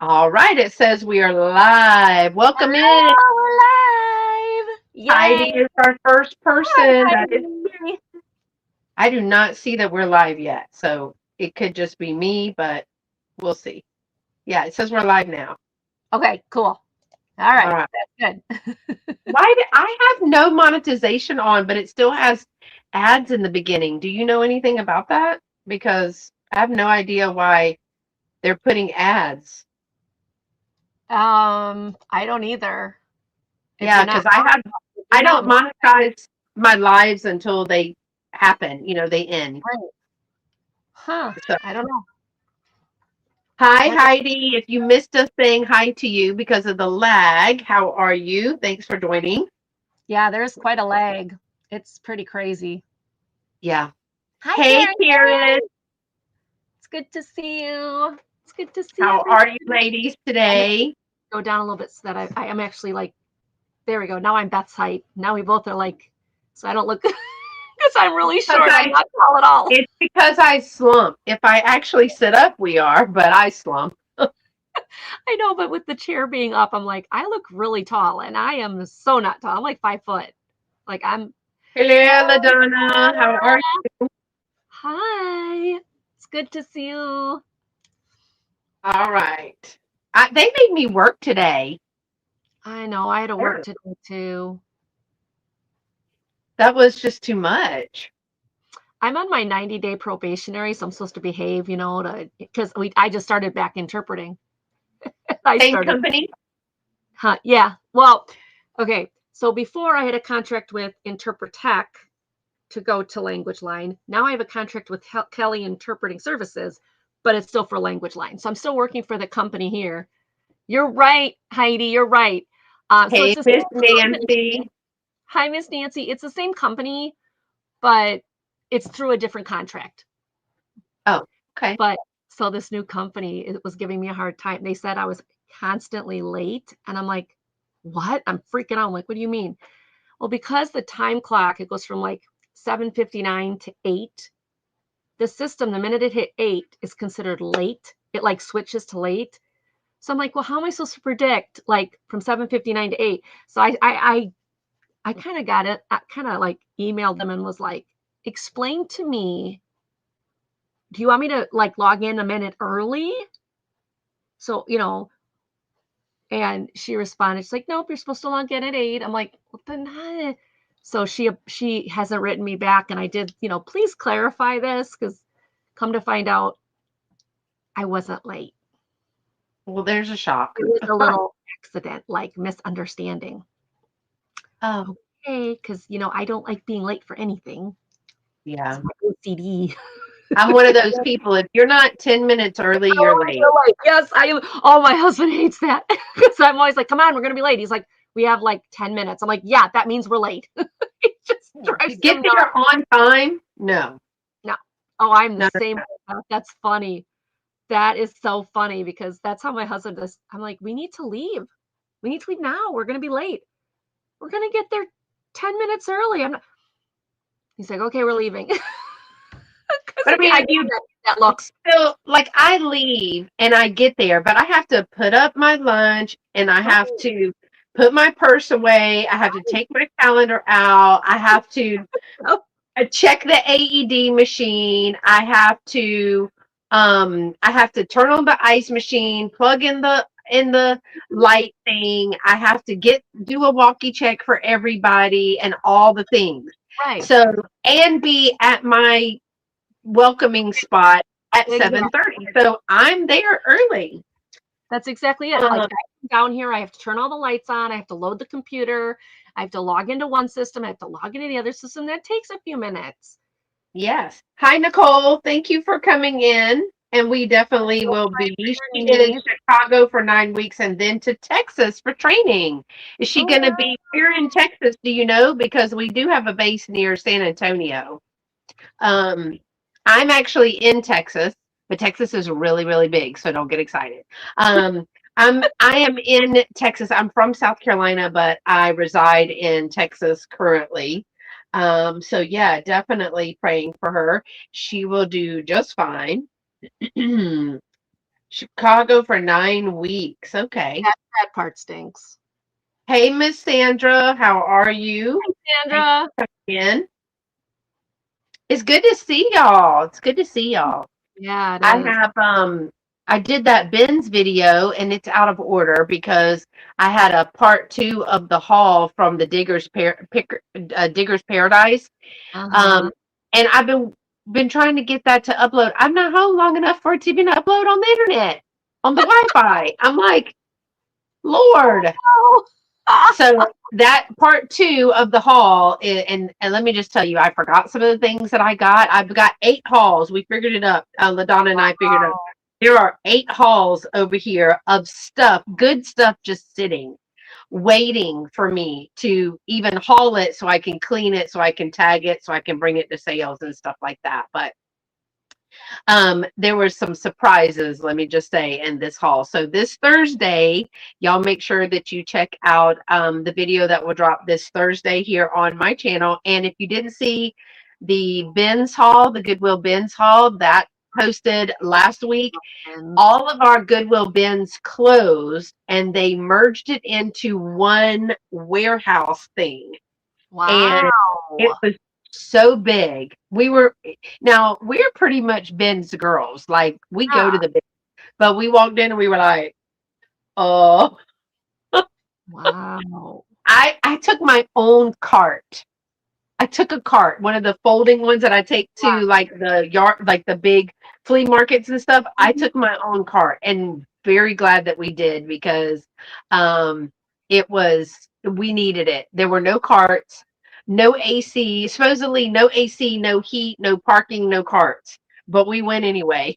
All right, it says we are live. Welcome in. Hello, we're live! Heidi Yay! is our first Hi, person. Heidi! I do not see that we're live yet, so it could just be me, but we'll see. Yeah, it says we're live now. Okay, cool. All All right, right. that's good. Why did I have no monetization on, but it still has ads in the beginning? Do you know anything about that? Because I have no idea why they're putting ads. I don't either. If Yeah, you're because not, if you're I not don't monetize my lives until they happen. They end. right. Huh? So I don't know. hi, What? Heidi. If you missed us saying hi to you because of the lag, how are you? Thanks for joining. Yeah, there's quite a lag. It's pretty crazy. Yeah. Hi, Hey, Karen. Karen. It's good to see you. It's good to see How everybody. are you ladies I'm gonna today? go down a little bit so that I am actually like. There we go. Now I'm Beth's height. Now we both are like, so I don't look because I'm really Because short. I'm not tall at all. it's because I slump. If I actually sit up, we are, but I slump. I know, but with the chair being up, I'm like, I look really tall, and I am so not tall. I'm like 5 foot. Like I'm. Hello, Hey, LaDonna. How are you? hi. It's good to see you. All right. They made me work today. I know. I had to work today too. That was just too much. I'm on my 90-day probationary, so I'm supposed to behave, to because I just started back interpreting. I Same started. company? Huh, yeah. Well, okay. So before I had a contract with Interpretech to go to Language Line. Now I have a contract with Kelly Interpreting Services, but it's still for Language Line. So I'm still working for the company here. You're right, Heidi. You're right. So Hey, it's the Miss same company. Nancy. Hi, Miss Nancy. It's the same company, but it's through a different contract. Oh, okay. But so this new company, it was giving me a hard time. They said I was constantly late, and I'm like, what? I'm freaking out. I'm like, what do you mean? Well, because the time clock, it goes from like 7:59 to 8. The system, the minute it hit 8, is considered late. It like switches to late. So I'm like, well, how am I supposed to predict like from 7:59 to 8? So I kind of got it. I kind of like emailed them and was like, explain to me, do you want me to like log in a minute early? So, and she responded, she's like, nope, you're supposed to log in at 8. I'm like, well, then, so she hasn't written me back. And I did, please clarify this because come to find out, I wasn't late. Well, there's a shock. It was a little accident, like misunderstanding. Oh, Okay, because I don't like being late for anything. It's yeah. my OCD. I'm one of those people. If you're not 10 minutes early, you're Oh, late. you're like, yes, I am. Oh, my husband hates that because I'm always like, come on, we're gonna be late. He's like, we have like 10 minutes. I'm like, yeah, that means we're late. It just To drives get him nuts. there on time? No. No. Oh, I'm the No. same way. That's funny. That is so funny because that's how my husband does. I'm like, we need to leave. We need to leave now. We're gonna be late. We're gonna get there 10 minutes early. He's like, okay, we're leaving. Because But I mean, I get that look. still, like, I leave and I get there, but I have to put up my lunch and I have Right, to put my purse away. I have to take my calendar out. I have to oh, check the AED machine. I have to turn on the ice machine, plug in the light thing. I have to do a walkie check for everybody and all the things. right. So and be at my welcoming spot at Exactly. 7:30. So I'm there early. That's exactly it. Like Um, I come down here, I have to turn all the lights on. I have to load the computer. I have to log into one system. I have to log into the other system. That takes a few minutes. yes. Hi, Nicole. Thank you for coming in. And we definitely Don't will pray be. for your She is in niece. Chicago for 9 weeks and then to Texas for training. Is she Oh, going to be here in Texas? Do you know? Because we do have a base near San Antonio. Um, I'm actually in Texas, but Texas is really, really big, so don't get excited. Um, I am in Texas. I'm from South Carolina, but I reside in Texas currently. So yeah, definitely praying for her. She will do just fine. Chicago for 9 weeks. Okay. That part stinks. Hey, Miss Sandra, how are you? Thanks Sandra. for coming in. It's good to see y'all. It's good to see y'all. Yeah, I it is. have I did that Ben's video and it's out of order because I had a part two of the haul from the Digger's Paradise. Uh-huh. Um and I've been trying to get that to upload. I'm not home long enough for it to even upload on the internet, on the Wi-Fi. I'm like, Lord. Oh. So that part two of the haul, and let me just tell you, I forgot some of the things that I got. I've got 8 hauls. We figured it up. LaDonna and I figured it out. There are 8 hauls over here of stuff, good stuff, just sitting, waiting for me to even haul it so I can clean it, so I can tag it, so I can bring it to sales and stuff like that. But there were some surprises, let me just say, in this haul. So this Thursday, y'all make sure that you check out the video that will drop this Thursday here on my channel. And if you didn't see the bins haul, the Goodwill bins haul that posted last week, all of our Goodwill bins closed and they merged it into one warehouse thing. Wow. And it was so big. We're pretty much Ben's girls. Like we go to Yeah. the bin, but we walked in and we were like, oh, Wow. I took my own cart. I took a cart, one of the folding ones that I take to Yeah. like the yard, like the big flea markets and stuff. I Mhm. took my own cart and very glad that we did because it was, we needed it. There were no carts, no AC, supposedly no AC, no heat, no parking, no carts, but we went anyway.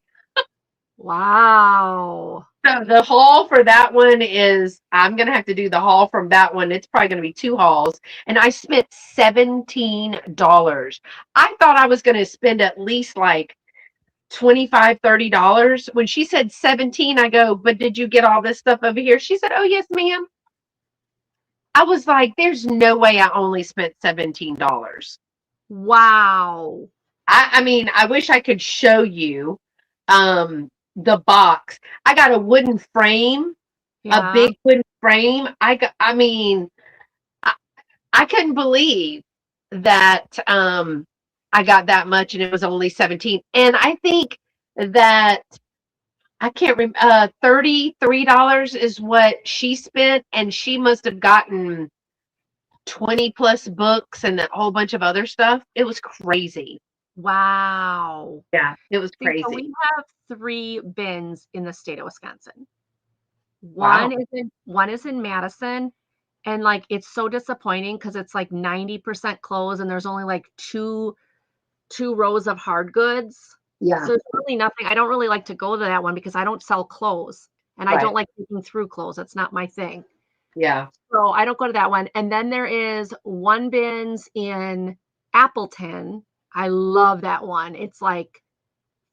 Wow. So the haul for that one is, I'm gonna have to do the haul from that one. It's probably gonna be 2 hauls, and I spent $17. I thought I was gonna spend at least like 25, $30. When she said 17, I go, but did you get all this stuff over here? She said, oh yes, ma'am. I was like, there's no way I only spent $17. Wow. I mean, I wish I could show you the box. I got a wooden frame, a Yeah. big wooden frame. I mean, I, I couldn't believe that I got that much and it was only 17. And I think that I can't remember $33 is what she spent, and she must have gotten 20 plus books and a whole bunch of other stuff. It was crazy. Wow. Yeah, it was See, so crazy. we have 3 bins in the state of Wisconsin. Wow. One is in Madison, and, like, it's so disappointing because it's, like, 90% closed, and there's only, like, 2 rows of hard goods. Yeah, So it's really nothing. I don't really like to go to that one because I don't sell clothes, and I don't right. like looking through clothes. That's not my thing. Yeah. So I don't go to that one. And then there is one bins in Appleton. I love that one. It's like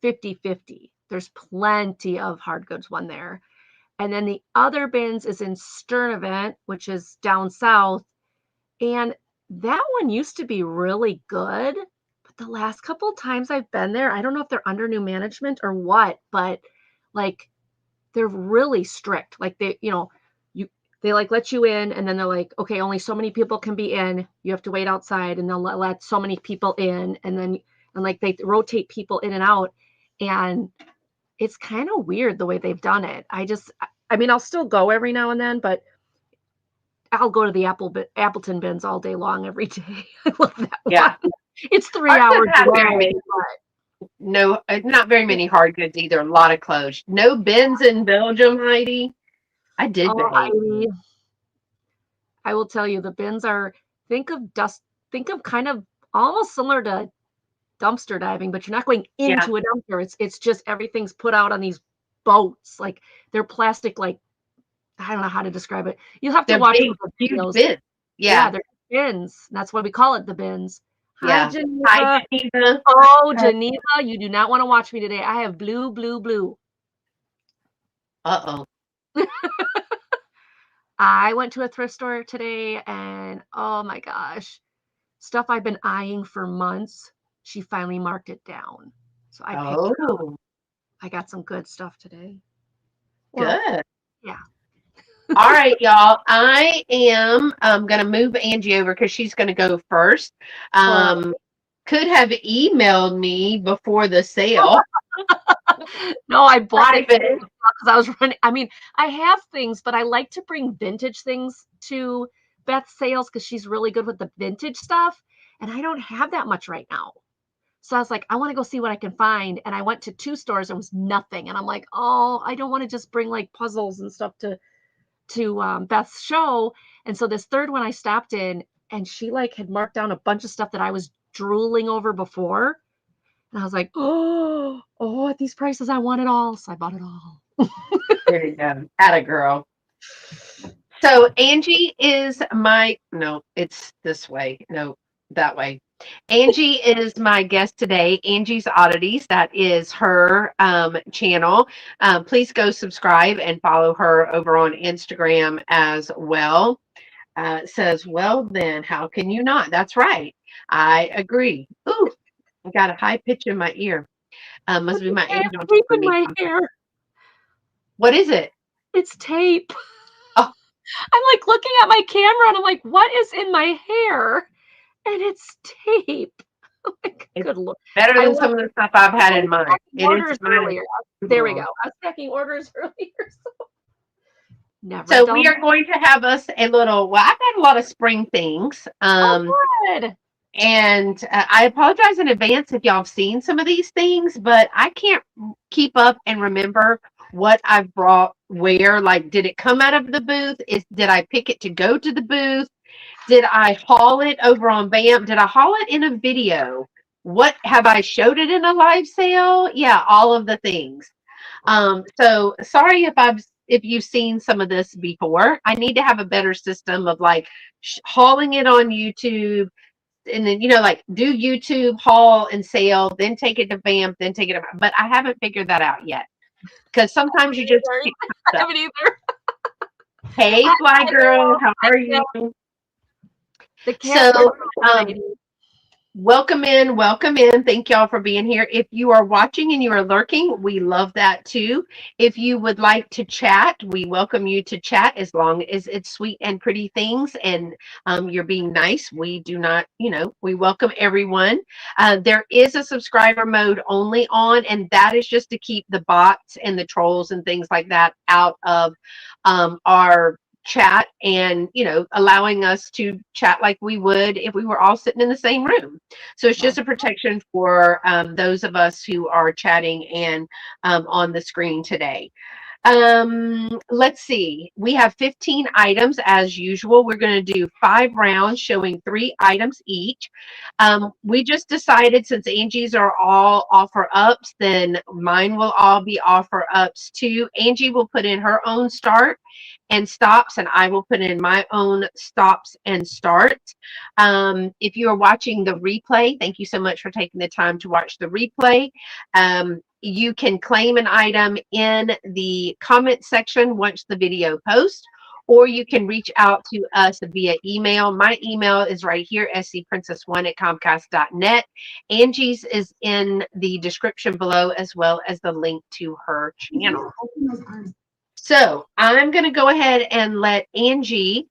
50-50. There's plenty of hard goods one there. And then the other bins is in Sturnevant, which is down south. And that one used to be really good. But the last couple of times I've been there, I don't know if they're under new management or what, but like they're really strict. Like you they like let you in and then they're like, okay, only so many people can be in. You have to wait outside and they'll let so many people in and like they rotate people in and out. And it's kind of weird the way they've done it. I mean, I'll still go every now and then, but I'll go to the Appleton bins all day long every day. I love that Yeah. one. It's 3 Ours hours doesn't have very away. many. No, not very many hard goods either. A lot of clothes. No bins in Belgium, Heidi. I did Oh, behave. Heidi, I will tell you, the bins are think of dust, think of kind of almost similar to dumpster diving, but you're not going Yeah. into a dumpster. It's just everything's put out on these boats. Like they're plastic, like I don't know how to describe it. You'll have to They're watch some big, of the huge videos. bins. Yeah, Yeah. they're bins. That's why we call it the bins. Hi, Yeah. Hi, Geneva. Geneva. Oh, Geneva, you do not want to watch me today. I have blue, blue, blue. Uh-oh. I went to a thrift store today and oh my gosh, stuff I've been eyeing for months, she finally marked it down. So I picked it up. Oh. I got some good stuff today. Well, Good. yeah. All right, y'all. I am going to move Angie over because she's going to go first. Well, Could have emailed me before the sale. no, I bought it Private. because I was running. I mean, I have things, but I like to bring vintage things to Beth's sales because she's really good with the vintage stuff. And I don't have that much right now. So I was like, I want to go see what I can find. And I went to 2 stores, there was nothing. And I'm like, oh, I don't want to just bring like puzzles and stuff to Beth's show. And so this third one I stopped in, and she like had marked down a bunch of stuff that I was drooling over before. And I was like, oh, at these prices, I want it all. So I bought it all. There you go. Atta girl. So Angie is no, it's this way. No, that way. Angie is my guest today. Angie's Oddities. That is her channel. Please go subscribe and follow her over on Instagram as well. It says, well, then how can you not? That's right. I agree. Ooh, I got a high pitch in my ear. Must be my I have angel tape telling in me my something. hair. What is it? It's tape. Oh. I'm like looking at my camera and I'm like, what is in my hair? And it's tape. Like, It's good Lord. better I than was some of the stuff I've had in mine. packing It is orders mine. earlier. There we go. I was packing orders earlier. Never So dull we are going to have us a little, well, I've got a lot of spring things. Oh, good. And I apologize in advance if y'all have seen some of these things, but I can't keep up and remember what I've brought where. Like, did it come out of the booth? Did I pick it to go to the booth? Did I haul it over on BAM? Did I haul it in a video? What have I showed it in a live sale? Yeah, all of the things. So sorry if you've seen some of this before. I need to have a better system of like hauling it on YouTube, and then like do YouTube haul and sale, then take it to BAM, then take it to, but I haven't figured that out yet because sometimes you just I haven't either. hey fly girl, how are you? The cat. So welcome in, welcome in. Thank y'all for being here. If you are watching and you are lurking, we love that too. If you would like to chat, we welcome you to chat as long as it's sweet and pretty things and you're being nice. We do not, we welcome everyone. There is a subscriber mode only on, and that is just to keep the bots and the trolls and things like that out of our chat and allowing us to chat like we would if we were all sitting in the same room. So it's just a protection for those of us who are chatting and on the screen today. Let's see. We have 15 items as usual. We're going to do 5 rounds showing 3 items each. We just decided since Angie's are all offer ups, then mine will all be offer ups too. Angie will put in her own start and stops, and I will put in my own stops and starts. If you are watching the replay, thank you so much for taking the time to watch the replay. You can claim an item in the comment section once the video posts, or you can reach out to us via email. My email is right here, scprincess1@comcast.net. Angie's is in the description below, as well as the link to her channel. So I'm going to go ahead and let Angie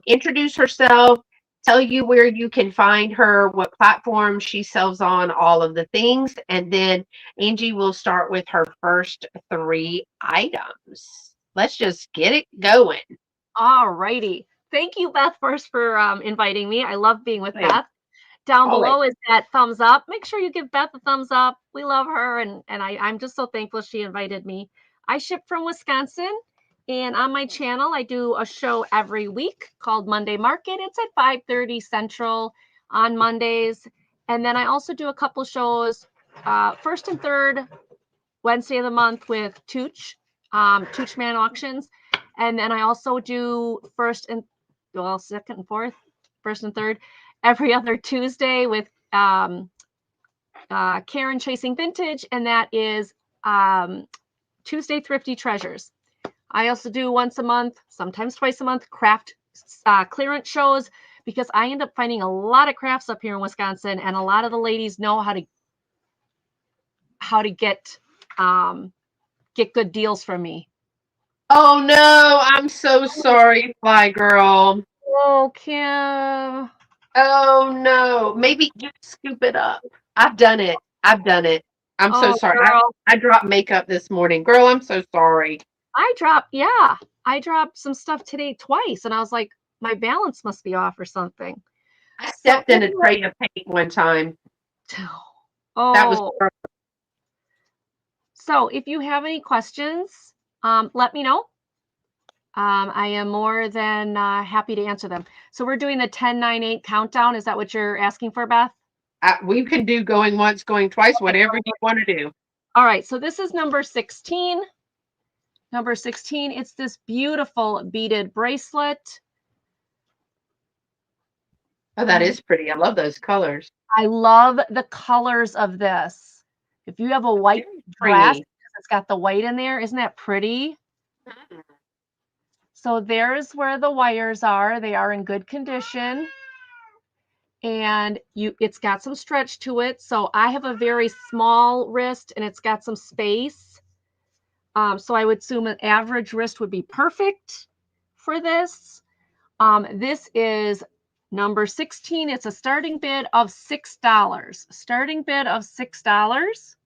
introduce herself, tell you where you can find her, what platform she sells on, all of the things. And then Angie will start with her first 3 items. Let's just get it going. All righty. Thank you, Beth, first for inviting me. I love being with Beth. Down below is that thumbs up. Make sure you give Beth a thumbs up. We love her, and I'm just so thankful she invited me. I ship from Wisconsin, and on my channel, I do a show every week called Monday Market. It's at 5:30 Central on Mondays. And then I also do a couple shows, first and third Wednesday of the month with Tooch, Tooch Man Auctions. And then I also do second and fourth, first and third, every other Tuesday with Karen Chasing Vintage, and that is Tuesday Thrifty Treasures. I also do once a month, sometimes twice a month, craft clearance shows, because I end up finding a lot of crafts up here in Wisconsin, and a lot of the ladies know how to get good deals from me. Oh no, I'm so sorry, Fly Girl. Oh, Kim. Oh no. Maybe just scoop it up. I've done it. I've done it. I'm so Oh, sorry. girl. I dropped makeup this morning. Girl, I'm so sorry. I dropped some stuff today twice, and I was like, my balance must be off or something. I So stepped in a tray of paint one time. That was oh, so if you have any questions, let me know. I am more than happy to answer them. So we're doing the 10, 9, 8 countdown. Is that what you're asking for, Beth? we can do going once, going twice, Okay. whatever you want to do. All right. So this is number 16. Number 16, it's this beautiful beaded bracelet. Oh, that is pretty. I love those colors. I love the colors of this. If you have a white dress, Pretty. it's got the white in there. Isn't that pretty? Mhm. So there's where the wires are. They are in good condition. And it's got some stretch to it. So I have a very small wrist and it's got some space. So I would assume an average wrist would be perfect for this. This is number 16. It's a starting bid of $6. Starting bid of $6.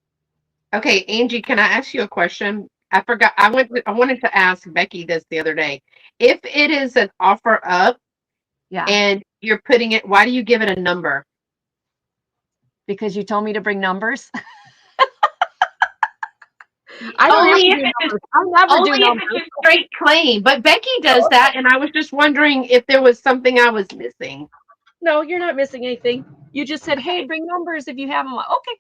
Okay, Angie, can I ask you a question? I forgot. I wanted to ask Becky this the other day. If it is an offer up Yeah, and you're putting it, why do you give it a number? because you told me to bring numbers. I don't have to Only if do it is numbers. I never do only if numbers. it's a straight claim. But Becky does that, and I was just wondering if there was something I was missing. No, you're not missing anything. You just said, hey, Okay. bring numbers if you have them. Okay.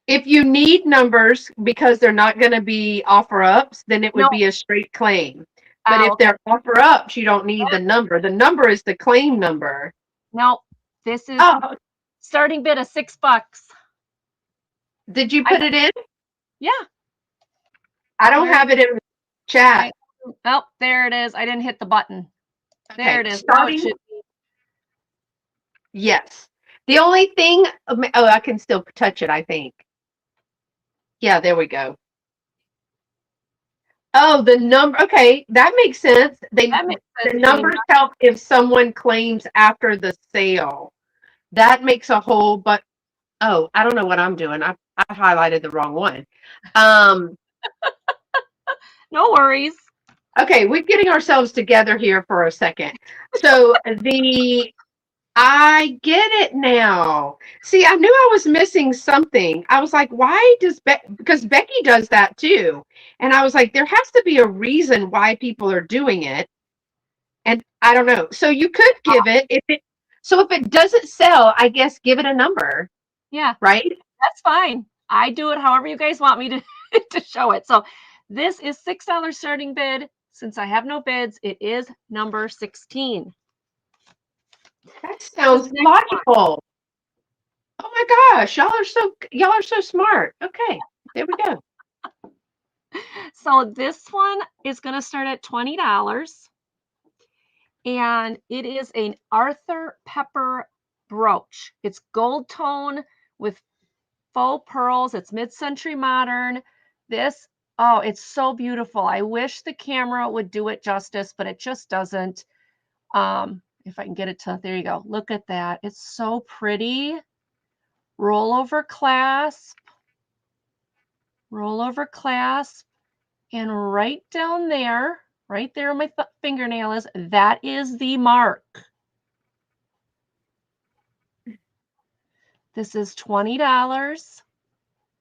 If you need numbers because they're not going to be offer ups, then it would No. be a straight claim. But if Okay. they're offer ups, you don't need the number. The number is the claim number. No, this is Oh, starting bid of $6. did you I put it in? Yeah. I don't Where have it in the chat. oh, there it is. I didn't hit the button. There Okay, it is. Now it starting. should be. Yes. The only thing, oh, I can still touch it, I think. Yeah, there we go. Oh, the number. Okay, that makes sense. That makes The sense to me. numbers help if someone claims after the sale. That makes a whole, but oh, I don't know what I'm doing. I highlighted the wrong one. Um, No worries. okay, we're getting ourselves together here for a second. So the I get it now. See, I knew I was missing something. I was like, why does because Becky does that too. And I was like, there has to be a reason why people are doing it. And I don't know. So you could give it if it doesn't sell, I guess give it a number, Yeah, right? that's fine. I do it however you guys want me to, to show it. So this is $6 starting bid. Since I have no bids, it is number 16. That This sounds next one. logical. Oh my gosh, y'all are so smart. Okay, there we go. So this one is going to start at $20. And it is an Arthur Pepper brooch. It's gold tone with faux pearls. It's mid-century modern. This, oh, it's so beautiful. I wish the camera would do it justice, but it just doesn't. If I can get it to, there you go. Look at that. It's so pretty. Rollover clasp, rollover clasp, and right down there, right there where my fingernail is, that is the mark. This is $20.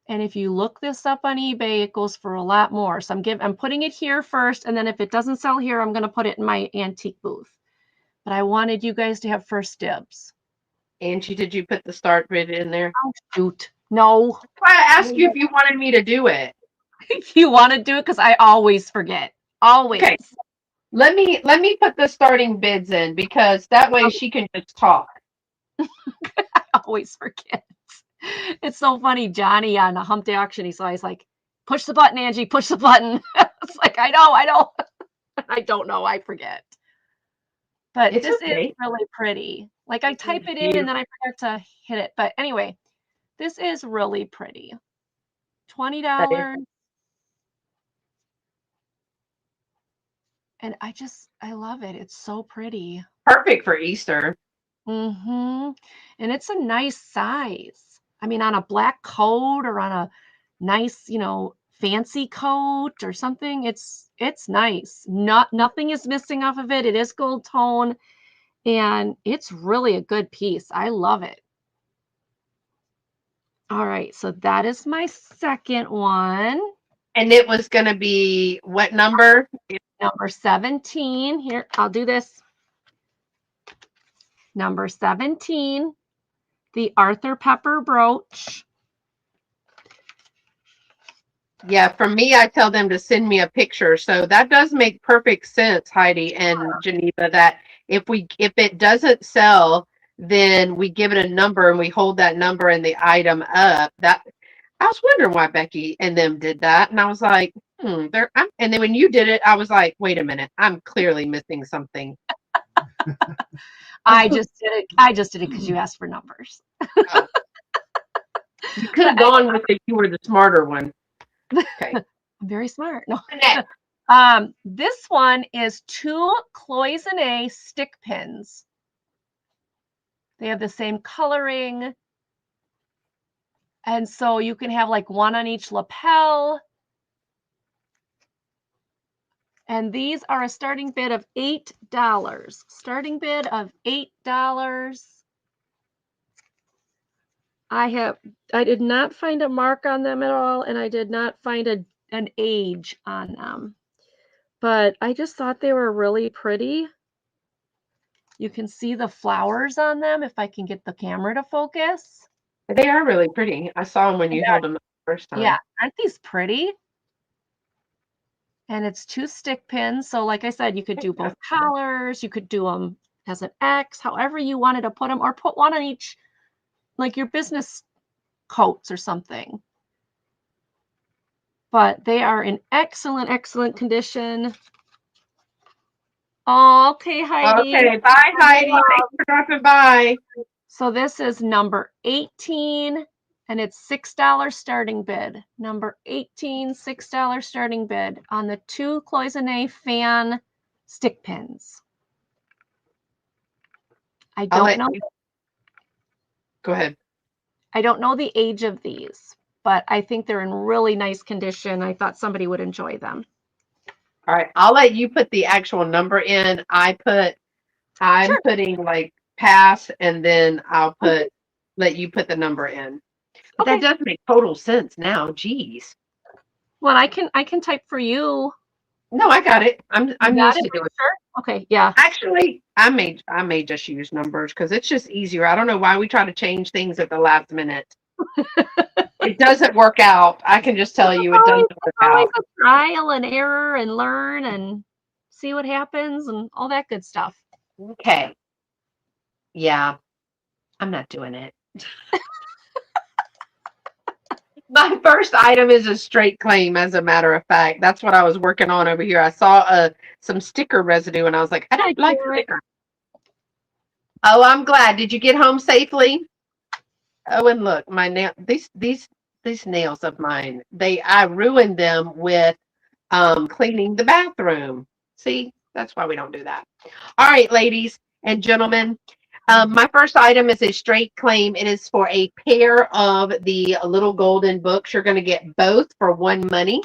And if you look this up on eBay, it goes for a lot more. So I'm putting it here first, and then if it doesn't sell here, I'm going to put it in my antique booth. But I wanted you guys to have first dibs. Angie, did you put the start bid in there? Oh, shoot. No. That's why I asked you if you wanted me to do it. You want to do it because I always forget. Always. Okay, let me put the starting bids in because that way she can just talk. I always forget. It's so funny. Johnny on a hump day auction, he's always like, push the button, Angie, push the button. It's like, I know. I don't know. I forget. But It's this is okay. really pretty. Like I This is type it in and then beautiful. I forget to hit it. But anyway, this is really pretty. That is $20. And I love it. It's so pretty. Perfect for Easter. Mm-hmm. And it's a nice size. I mean, on a black coat or on a nice, fancy coat or something, it's nice. Nothing is missing off of it. It is gold tone, and it's really a good piece. I love it. All right, so that is my second one. And it was going to be what number? Number 17. Here, I'll do this. Number 17, the Arthur Pepper brooch. Yeah, for me, I tell them to send me a picture. So that does make perfect sense, Heidi and Geneva, that if it doesn't sell, then we give it a number and we hold that number and the item up. That I was wondering why Becky and them did that. And I was like, and then when you did it, I was like, wait a minute, I'm clearly missing something. I just did it. I just did it because you asked for numbers. Oh. You could have gone with it. You were the smarter one. Okay. I'm very smart. No. Next. This one is 2 cloisonne stick pins. They have the same coloring. And so you can have like one on each lapel. And these are a starting bid of $8. Starting bid of $8. I did not find a mark on them at all, and I did not find an age on them. But I just thought they were really pretty. You can see the flowers on them if I can get the camera to focus. They are really pretty. I saw them when you held them the first time. Yeah, aren't these pretty? And it's 2 stick pins. So like I said, you could do both collars. You could do them as an X, however you wanted to put them, or put one on each, like your business coats or something. But they are in excellent, excellent condition. Okay, Heidi. Okay, bye, Heidi. Thanks for dropping by. So this is number 18, and it's $6 starting bid. Number 18, $6 starting bid on the 2 cloisonne fan stick pins. I don't know. Go ahead. I don't know the age of these, but I think they're in really nice condition. I thought somebody would enjoy them. All right, I'll let you put the actual number in. I'm Sure. putting like pass, and then I'll let you put the number in. But Okay. that does make total sense now. Geez. Well, I can type for you. No, I got it. I'm used to doing it. Sure. Okay, yeah. Actually, I may just use numbers because it's just easier. I don't know why we try to change things at the last minute. It doesn't work out. I can just tell you it doesn't work out. Always a trial and error and learn and see what happens and all that good stuff. Okay. Yeah, I'm not doing it. My first item is a straight claim, as a matter of fact. That's what I was working on over here. I saw some sticker residue, and I was like, I don't like sticker. Oh, I'm glad. Did you get home safely? Oh, and look, my nail these nails of mine. I ruined them with cleaning the bathroom. See, that's why we don't do that. All right, ladies and gentlemen. My first item is a straight claim. It is for a pair of the little golden books. You're going to get both for one money.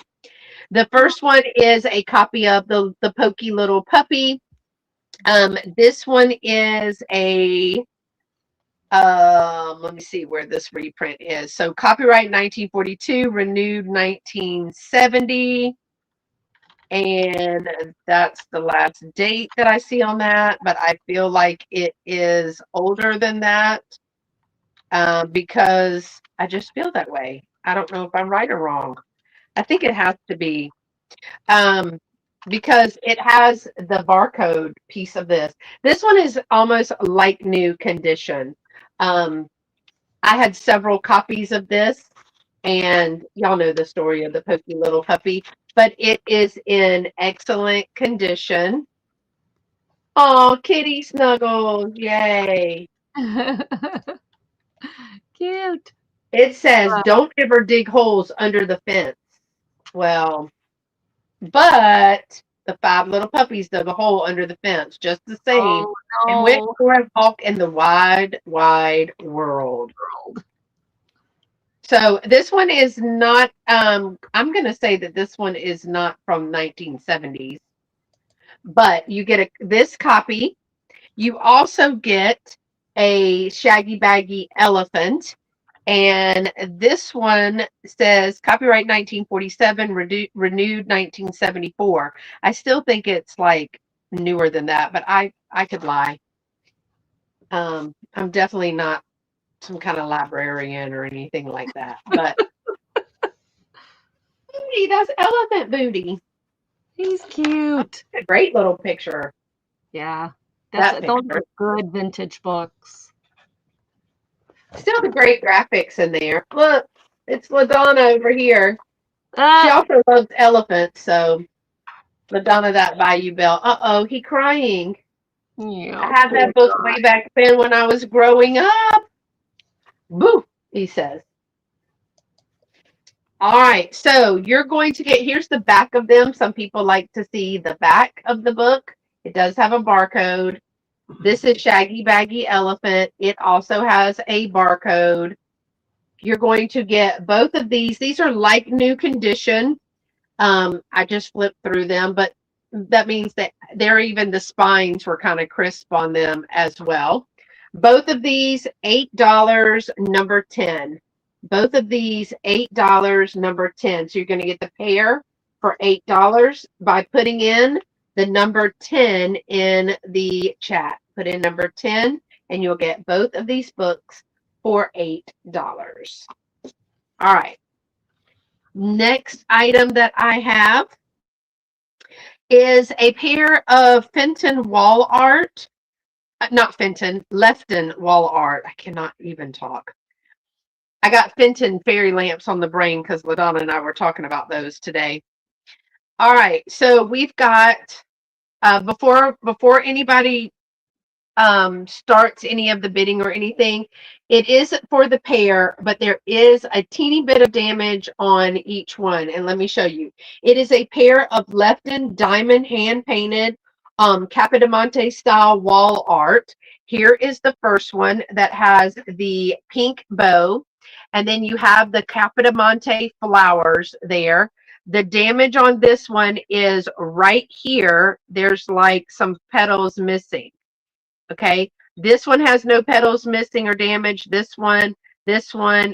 The first one is a copy of the Pokey Little Puppy. This one is a let me see where this reprint is. So copyright 1942, renewed 1970. And that's the last date that I see on that, but I feel like it is older than that because I just feel that way. I don't know if I'm right or wrong. I think it has to be because it has the barcode piece of this. This one is almost like new condition. I had several copies of this, and y'all know the story of the Pokey Little Puppy, but it is in excellent condition. Oh, kitty snuggles. Yay. Cute. It says, don't ever dig holes under the fence. Well, but The 5 little puppies dug a hole under the fence, just the same, Oh and went no. for a walk in the wide, wide world. World. So this one is not, I'm going to say that this one is not from 1970s, but you get this copy. You also get a Shaggy Baggy elephant. And this one says copyright 1947, renewed 1974. I still think it's like newer than that, but I could lie. I'm definitely not some kind of librarian or anything like that. But Booty, that's elephant Booty. He's cute. A great little picture. Yeah. That Those picture. are good vintage books. Still the great graphics in there. Look, it's LaDonna over here. She Ah, also loves elephants, so LaDonna, that Bayou Belle. Uh-oh, he crying. yeah, I had that book way back then when I was growing up. Boo, he says. All right, so you're going to get, here's the back of them. Some people like to see the back of the book. It does have a barcode. This is Shaggy Baggy Elephant. It also has a barcode. You're going to get both of these. These are like new condition. I just flipped through them, but that means that the spines were kind of crisp on them as well. Both of these, $8, number 10. Both of these, $8, number 10. So you're going to get the pair for $8 by putting in the number 10 in the chat. Put in number 10 and you'll get both of these books for $8. All right. Next item that I have is a pair of Fenton wall art. Not Fenton, Lefton wall art. I cannot even talk. I got Fenton fairy lamps on the brain because LaDonna and I were talking about those today. All right, so we've got before anybody starts any of the bidding or anything, it is for the pair, but there is a teeny bit of damage on each one. And let me show you. It is a pair of Lefton diamond hand painted Capodimonte style wall art. Here is the first one that has the pink bow, and then you have the Capodimonte flowers there. The damage on this one is right here. There's like some petals missing. Okay, this one has no petals missing or damaged. This one,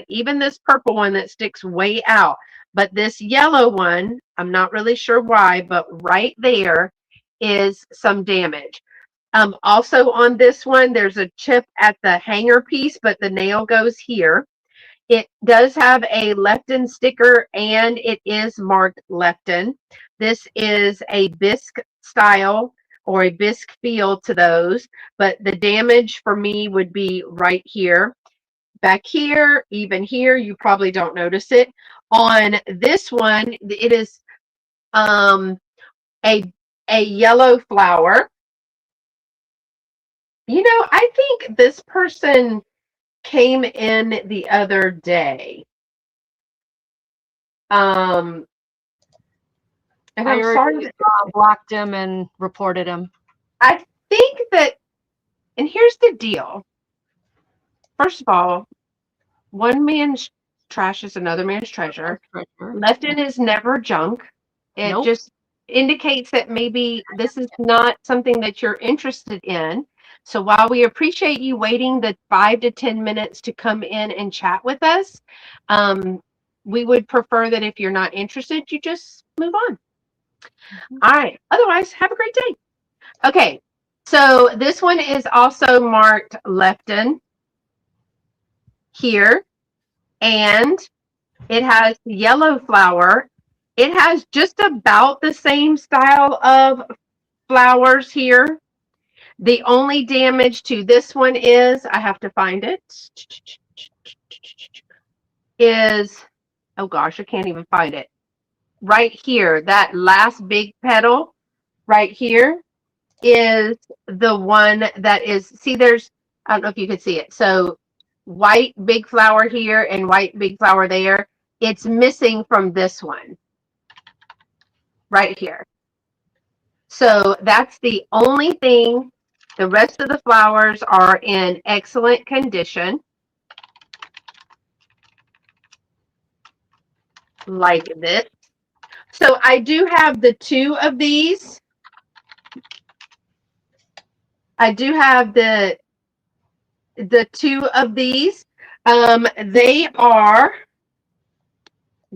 even this purple one that sticks way out. But this yellow one, I'm not really sure why, but right there is some damage. Also on this one, there's a chip at the hanger piece, but the nail goes here. It does have a Lefton sticker and it is marked Lefton. This is a bisque style or a bisque feel to those, but the damage for me would be right here. Back here, even here, you probably don't notice it. On this one, it is a yellow flower. You know, I think this person came in the other day. And I'm sorry, blocked him and reported him. I think that, and here's the deal. First of all, one man's trash is another man's treasure. Lefton is never junk. It just indicates that maybe this is not something that you're interested in. So while we appreciate you waiting the 5 to 10 minutes to come in and chat with us, we would prefer that if you're not interested, you just move on. All right. Otherwise, have a great day. Okay. So this one is also marked Lefton here. And it has yellow flower. It has just about the same style of flowers here. The only damage to this one is, I have to find it, is, oh gosh, I can't even find it. Right here, that last big petal right here is the one that is, see there's, I don't know if you can see it. So white big flower here and white big flower there. It's missing from this one right here. So that's the only thing. The rest of the flowers are in excellent condition. Like this. So I do have the two of these. I do have the two of these. They are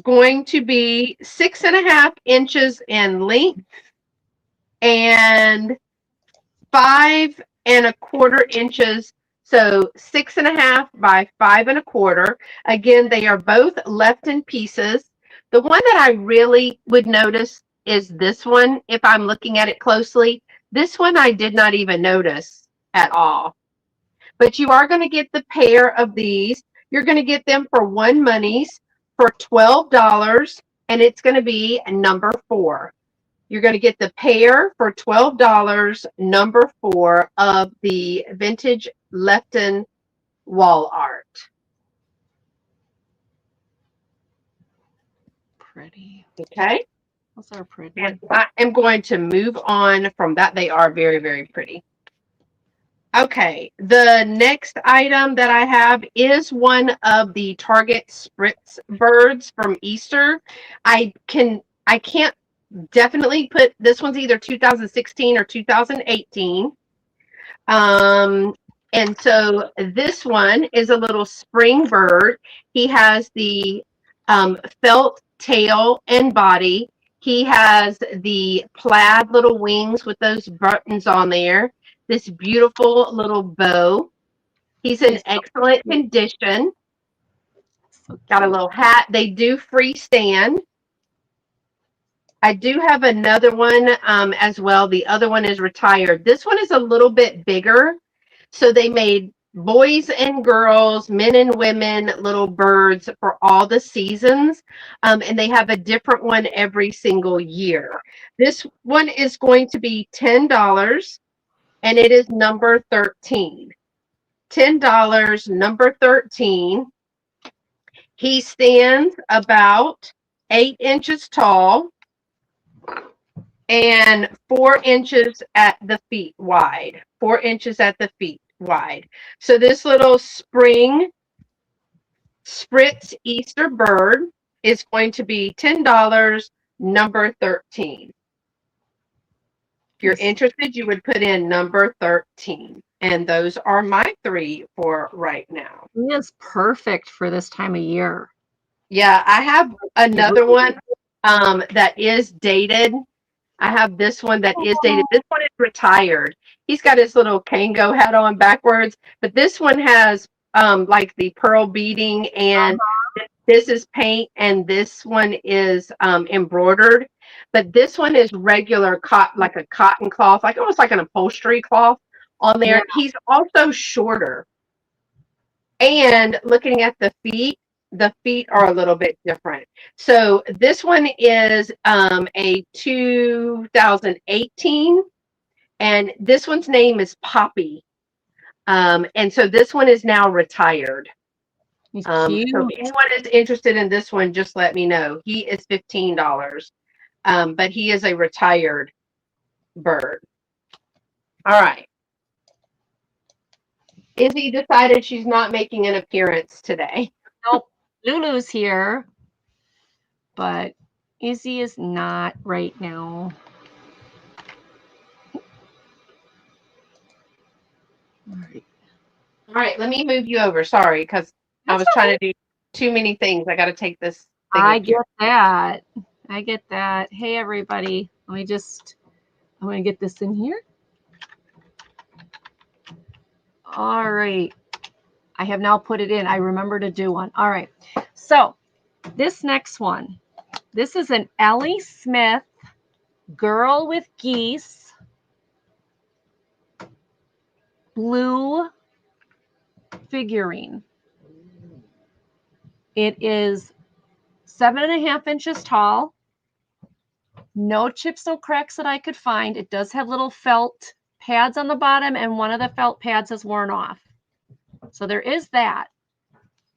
going to be 6.5 inches in length and 5.25 inches. So 6.5 by 5.25. Again, they are both left in pieces. The one that I really would notice is this one. If I'm looking at it closely, this one I did not even notice at all. But you are going to get the pair of these. You're going to get them for one monies for $12, and it's going to be number 4. You're going to get the pair for $12, number 4 of the vintage Lefton wall art. Pretty. Okay. Those are pretty. And I am going to move on from that. They are very, very pretty. Okay, the next item that I have is one of the Target Spritz birds from Easter. I can't definitely put this one's either 2016 or 2018. And so this one is a little spring bird. He has the felt tail and body. He has the plaid little wings with those buttons on there. This beautiful little bow. He's in excellent condition. Got a little hat. They do freestand. I do have another one as well. The other one is retired. This one is a little bit bigger. So they made boys and girls, men and women, little birds for all the seasons. And they have a different one every single year. This one is going to be $10, and it is number 13. $10, number 13. He stands about 8 inches tall and 4 inches at the feet wide. 4 inches at the feet wide. So this little spring Spritz Easter bird is going to be $10, number 13. If you're interested, you would put in number 13. And those are my 3 for right now. He is perfect for this time of year. Yeah, I have another one that is dated. I have this one that is dated. This one is retired. He's got his little Kango hat on backwards, but this one has like the pearl beading, and this is paint, and this one is embroidered. But this one is regular cotton, like a cotton cloth, like almost like an upholstery cloth on there. Yeah. He's also shorter. And looking at the feet are a little bit different. So this one is a 2018, and this one's name is Poppy. And so this one is now retired. So if anyone is interested in this one, just let me know. He is $15, but he is a retired bird. All right. Izzy decided she's not making an appearance today. Nope. Lulu's here, but Izzy is not right now. All right, let me move you over. Sorry, because I was trying to do too many things. I got to take this thing. I get that. I get that. Hey, everybody. I'm going to get this in here. All right. I have now put it in. I remember to do one. All right. So this next one, this is an Ellie Smith Girl with Geese blue figurine. It is 7.5 inches tall. No chips, no cracks that I could find. It does have little felt pads on the bottom, and one of the felt pads has worn off. So there is that.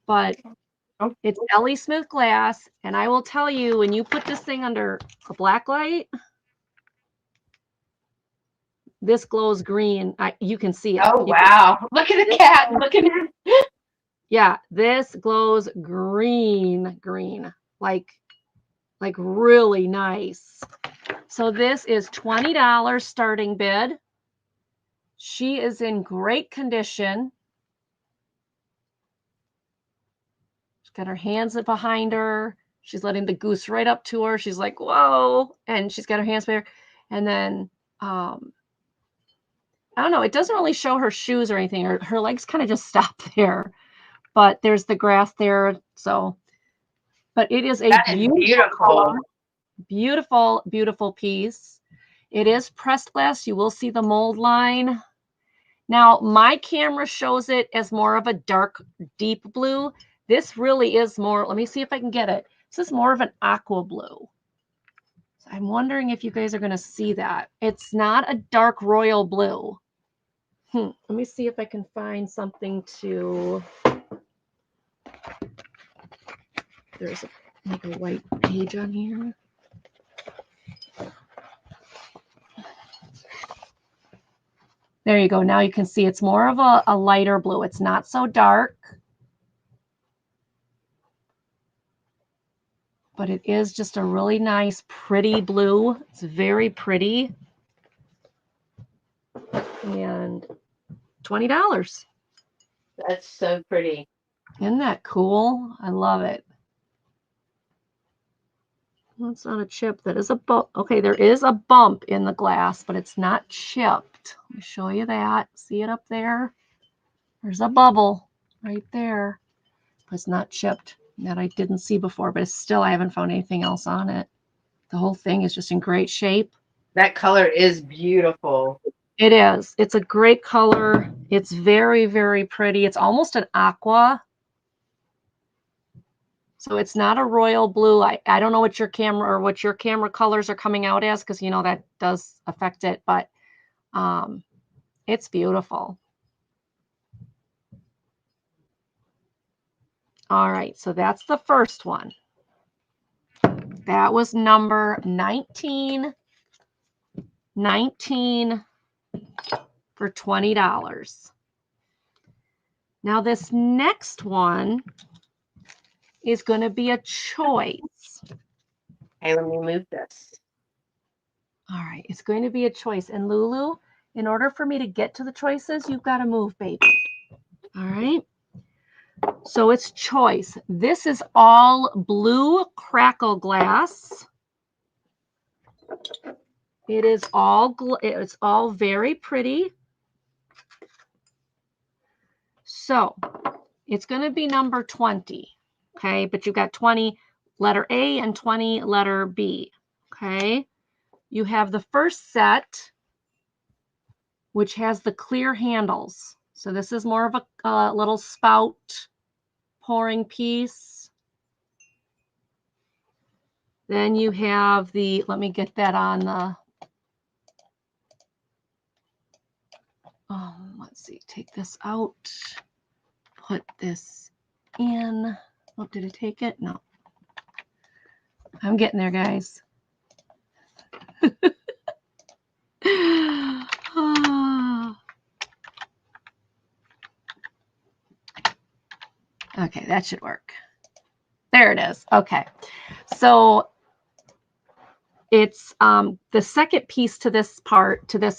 But it's Ellie Smith glass, and I will tell you, when you put this thing under a black light, This glows green. You can see it. Oh, wow. Look at the cat. Look at it. Yeah, this glows green, like really nice. So this is $20 starting bid. She is in great condition. She's got her hands behind her. She's letting the goose right up to her. She's like, whoa. And she's got her hands there. And then, I don't know. It doesn't really show her shoes or anything. Her legs kind of just stop there. But there's the grass there. So, but it is a Beautiful. beautiful, beautiful piece. It is pressed glass. You will see the mold line. Now, my camera shows it as more of a dark, deep blue. This really is more, let me see if I can get it. This is more of an aqua blue. So I'm wondering if you guys are going to see that. It's not a dark royal blue. Let me see if I can find something to, there's like a white page on here. There you go. Now you can see it's more of a lighter blue. It's not so dark. But it is just a really nice, pretty blue. It's very pretty. And $20. That's so pretty. Isn't that cool? I love it. That's not a chip. That is a bump. Okay, there is a bump in the glass, but it's not chipped. Let me show you that. See it up there? There's a bubble right there. But it's not chipped. That I didn't see before, but it's still, I haven't found anything else on it. The whole thing is just in great shape. That color is beautiful. It is. It's a great color. It's very, very pretty. It's almost an aqua. So it's not a royal blue. I don't know what your camera colors are coming out as, because you know that does affect it, but it's beautiful. All right, so that's the first one. That was number 19 for $20. Now this next one is going to be a choice. Hey, let me move this. All right, it's going to be a choice. And Lulu, in order for me to get to the choices, you've got to move, baby. All right. So it's choice. This is all blue crackle glass. It's all very pretty. So it's going to be number 20. Okay, but you've got 20 letter A and 20 letter B. Okay. You have the first set, which has the clear handles. So this is more of a little spout pouring piece. Then you have the, let me get that on the, let's see, take this out, put this in. Oh, did it take it? No. I'm getting there, guys. Okay, that should work. There it is. Okay. So it's the second piece to this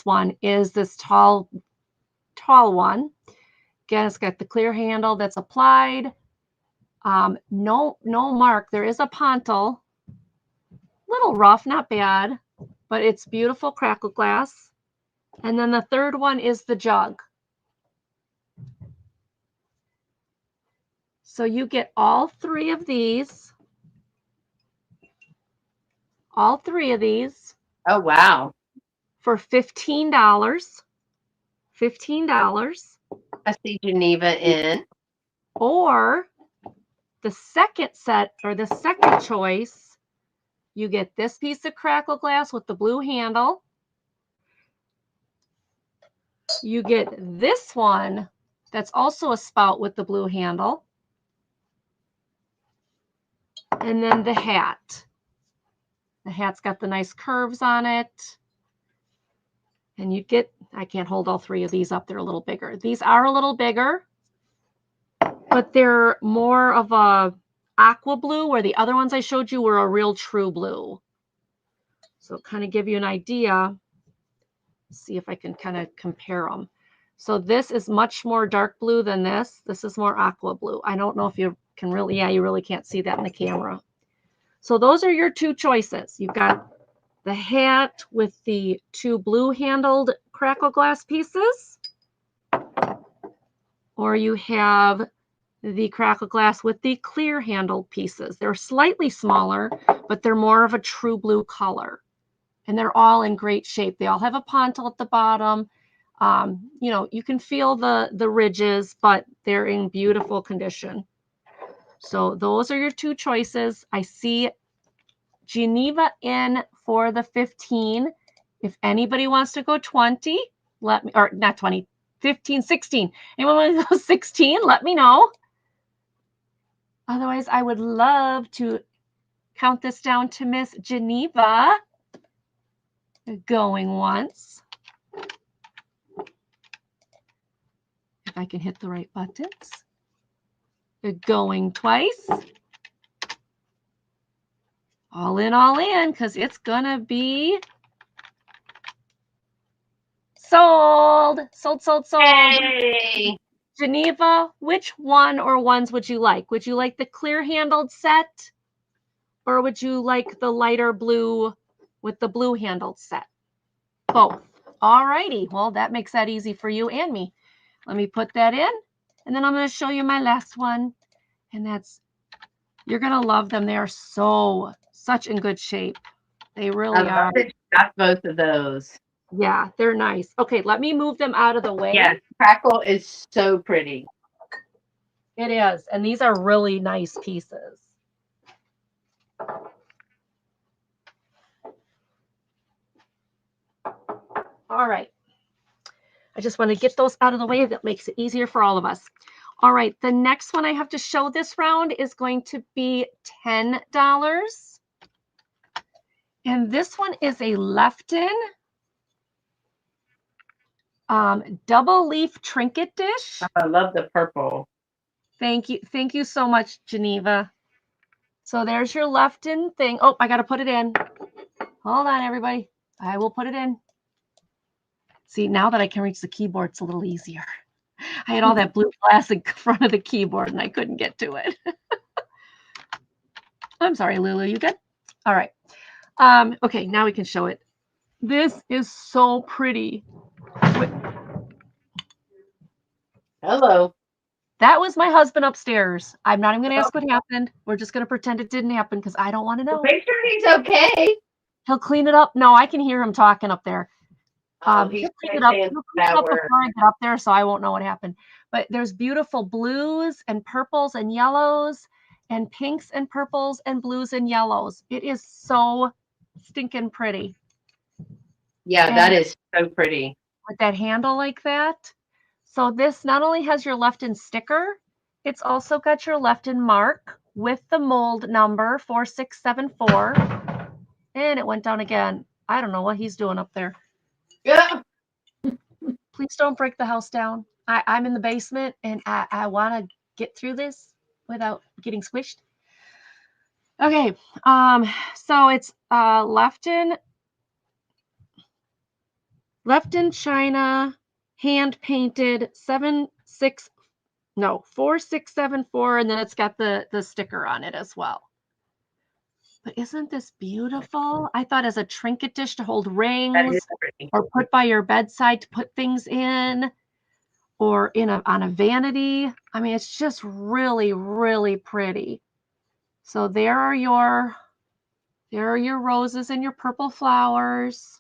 one is this tall one. Again, it's got the clear handle that's applied. No mark. There is a pontil. Little rough, not bad, but it's beautiful crackle glass. And then the third one is the jug. So you get all three of these. All three of these. Oh, wow. For $15. $15. I see Geneva in. Or the second set, or the second choice, you get this piece of crackle glass with the blue handle. You get this one that's also a spout with the blue handle. And then the hat. The hat's got the nice curves on it. And you'd get, I can't hold all three of these up. They're a little bigger. These are a little bigger, but they're more of a aqua blue, where the other ones I showed you were a real true blue. So kind of give you an idea. See if I can kind of compare them. So this is much more dark blue than this. This is more aqua blue. I don't know if you can really, yeah, you really can't see that in the camera. So those are your two choices. You've got the hat with the two blue handled crackle glass pieces, or you have the crackle glass with the clear handled pieces. They're slightly smaller, but they're more of a true blue color. And they're all in great shape. They all have a pontil at the bottom. You know, you can feel the ridges, but they're in beautiful condition. So those are your two choices. I see Geneva in for the 15. If anybody wants to go 20, let me, or not 20, 15, 16. Anyone want to go 16? Let me know. Otherwise, I would love to count this down to Miss Geneva. Going once. If I can hit the right buttons. Going twice. All in, because it's going to be sold. Sold. Yay! Geneva, which one or ones would you like? Would you like the clear handled set? Or would you like the lighter blue with the blue handled set? Both. All righty. Well, that makes that easy for you and me. Let me put that in. And then I'm going to show you my last one. And that's, you're going to love them. They are such in good shape. They really are. Got both of those. Yeah, they're nice. Okay, let me move them out of the way. Yeah, crackle is so pretty. It is. And these are really nice pieces. All right. I just want to get those out of the way. That makes it easier for all of us. All right. The next one I have to show this round is going to be $10. And this one is a Lefton double leaf trinket dish. I love the purple. Thank you. Thank you so much, Geneva. So there's your Lefton thing. Oh, I got to put it in. Hold on, everybody. I will put it in. See, now that I can reach the keyboard, it's a little easier. I had all that blue glass in front of the keyboard and I couldn't get to it. I'm sorry, Lulu, you good? All right. Okay, now we can show it. This is so pretty. Hello. That was my husband upstairs. I'm not even going to ask what happened. We're just going to pretend it didn't happen because I don't want to know. Make sure he's okay. He'll clean it up. No, I can hear him talking up there. He'll clean it up. He'll clean it up before I get up there, so I won't know what happened. But there's beautiful blues and purples and yellows and pinks and purples and blues and yellows. It is so stinking pretty. Yeah, and that is so pretty. With that handle like that. So this not only has your Lefton sticker, it's also got your Lefton mark with the mold number 4674. And it went down again. I don't know what he's doing up there. Yeah. Please don't break the house down. I'm in the basement and I want to get through this without getting squished. Okay. So it's Lefton China hand painted 4674, and then it's got the sticker on it as well. But isn't this beautiful? I thought as a trinket dish to hold rings or put by your bedside to put things in, or on a vanity. I mean, it's just really, really pretty. So there are your roses and your purple flowers.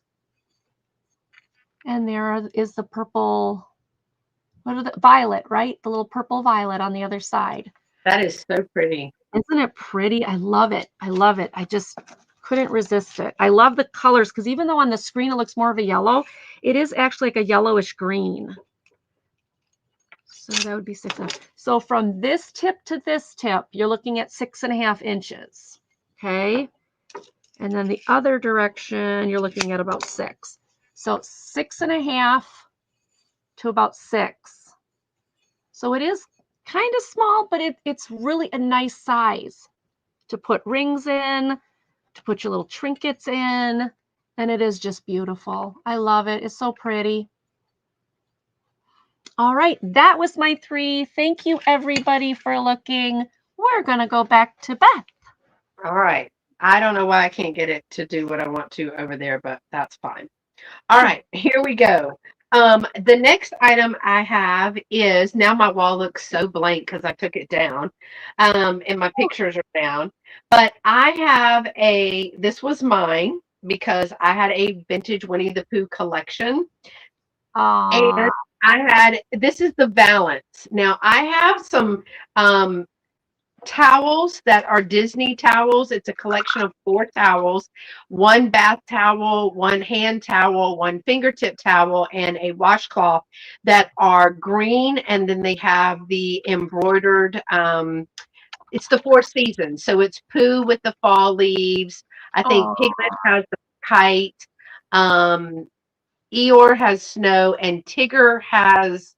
And there is the purple, what are the violet, right? The little purple violet on the other side. That is so pretty. Isn't it pretty? I love it. I love it. I just couldn't resist it. I love the colors because even though on the screen it looks more of a yellow, it is actually like a yellowish green. So that would be 6.5. So from this tip to this tip, you're looking at 6.5 inches. Okay. And then the other direction, you're looking at about 6. So 6.5 to about 6. So it is kind of small, but it's really a nice size to put rings in, to put your little trinkets in, and it is just beautiful. I love it. It's so pretty. All right, that was my 3. Thank you, everybody, for looking. We're going to go back to Beth. All right. I don't know why I can't get it to do what I want to over there, but that's fine. All right, here we go. The next item I have is, now my wall looks so blank because I took it down, and my pictures are down. But I have this was mine because I had a vintage Winnie the Pooh collection. And this is the balance. Now I have some towels that are Disney towels. It's a collection of 4 towels, 1 bath towel, 1 hand towel, 1 fingertip towel, and a washcloth that are green. And then they have the embroidered, it's the 4 seasons. So it's Pooh with the fall leaves. I think Piglet has the kite. Eeyore has snow, and Tigger has,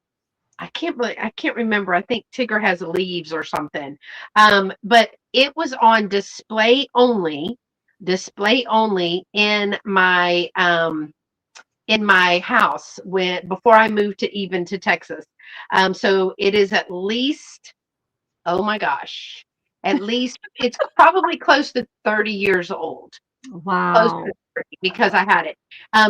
I can't remember. I think Tigger has leaves or something. But it was on display only in my house before I moved to Texas. So it is at least, oh my gosh, at least it's probably close to 30 years old. Wow. Because I had it.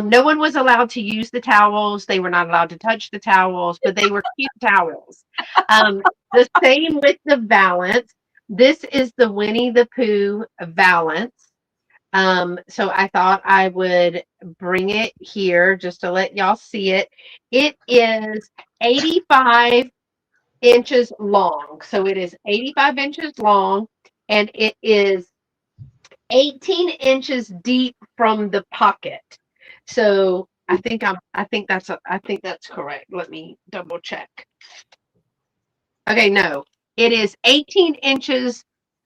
No one was allowed to use the towels. They were not allowed to touch the towels, but they were cute towels. The same with the valance. This is the Winnie the Pooh valance. So I thought I would bring it here just to let y'all see it. It is 85 inches long. So it is 85 inches long, and it is 18 inches deep from the pocket. So I think that's correct. Let me double check. Okay, no. It is 18 inches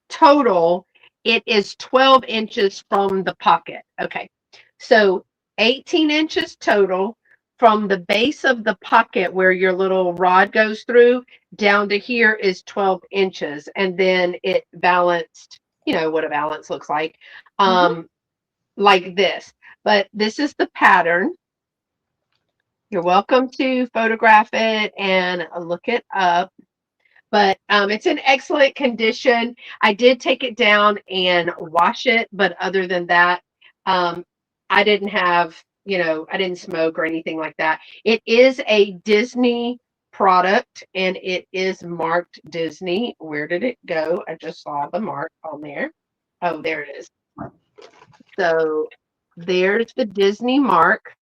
total. It is 12 inches from the pocket. Okay. So 18 inches total from the base of the pocket where your little rod goes through down to here is 12 inches. And then it balanced, you know what a balance looks like, like this. But this is the pattern. You're welcome to photograph it and look it up. But it's in excellent condition. I did take it down and wash it, but other than that, I didn't have, I didn't smoke or anything like that. It is a Disney product, and it is marked Disney. Where did it go? I just saw the mark on there. Oh, there it is. So there's the Disney mark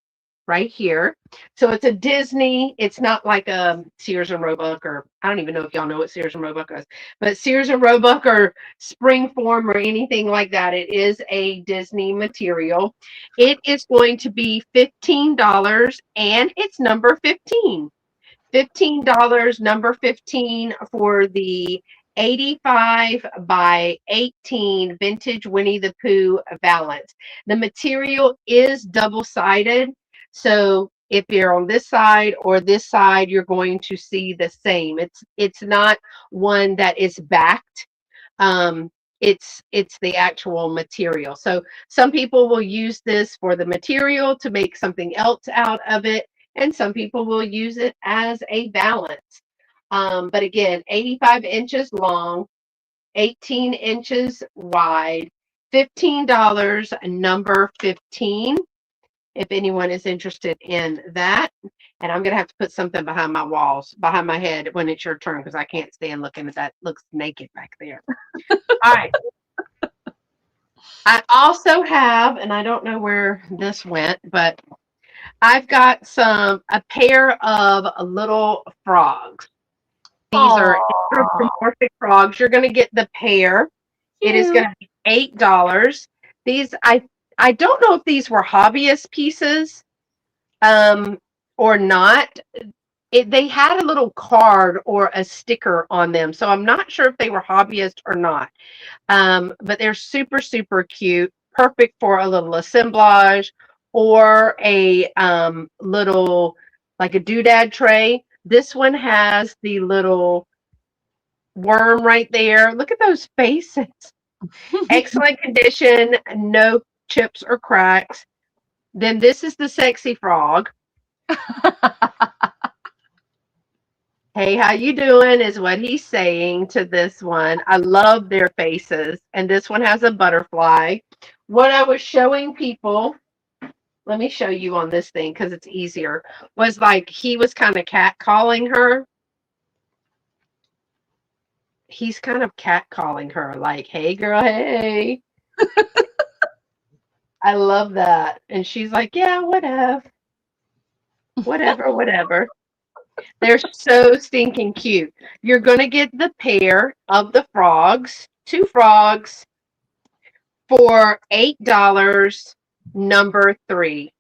right here. So it's a Disney. It's not like a Sears and Roebuck, or I don't even know if y'all know what Sears and Roebuck is, but Sears and Roebuck or Springform or anything like that. It is a Disney material. It is going to be $15, and it's number 15. $15, number 15 for the 85 by 18 vintage Winnie the Pooh valance. The material is double-sided, so if you're on this side or this side, you're going to see the same. It's not one that is backed. It's the actual material. So some people will use this for the material to make something else out of it, and some people will use it as a balance. But again, 85 inches long, 18 inches wide, $15, number 15, if anyone is interested in that. And I'm going to have to put something behind my walls, behind my head when it's your turn, because I can't stand looking at that. It looks naked back there. All right. I also have, and I don't know where this went, but I've got a pair of little frogs. These are anthropomorphic frogs. You're going to get the pair. It is going to be $8. These, I don't know if these were hobbyist pieces or not. They had a little card or a sticker on them, so I'm not sure if they were hobbyist or not. But they're super, super cute. Perfect for a little assemblage or a little, like a doodad tray. This one has the little worm right there. Look at those faces. Excellent condition, no chips or cracks. Then this is the sexy frog. Hey, how you doing is what he's saying to this one. I love their faces. And this one has a butterfly. What I was showing people, let me show you on this thing because it's easier, was like he was kind of catcalling her. He's kind of catcalling her, like, hey, girl, hey. I love that. And she's like, yeah, whatever. Whatever, whatever. They're so stinking cute. You're going to get the pair of the frogs, 2 frogs, for $8, number 3.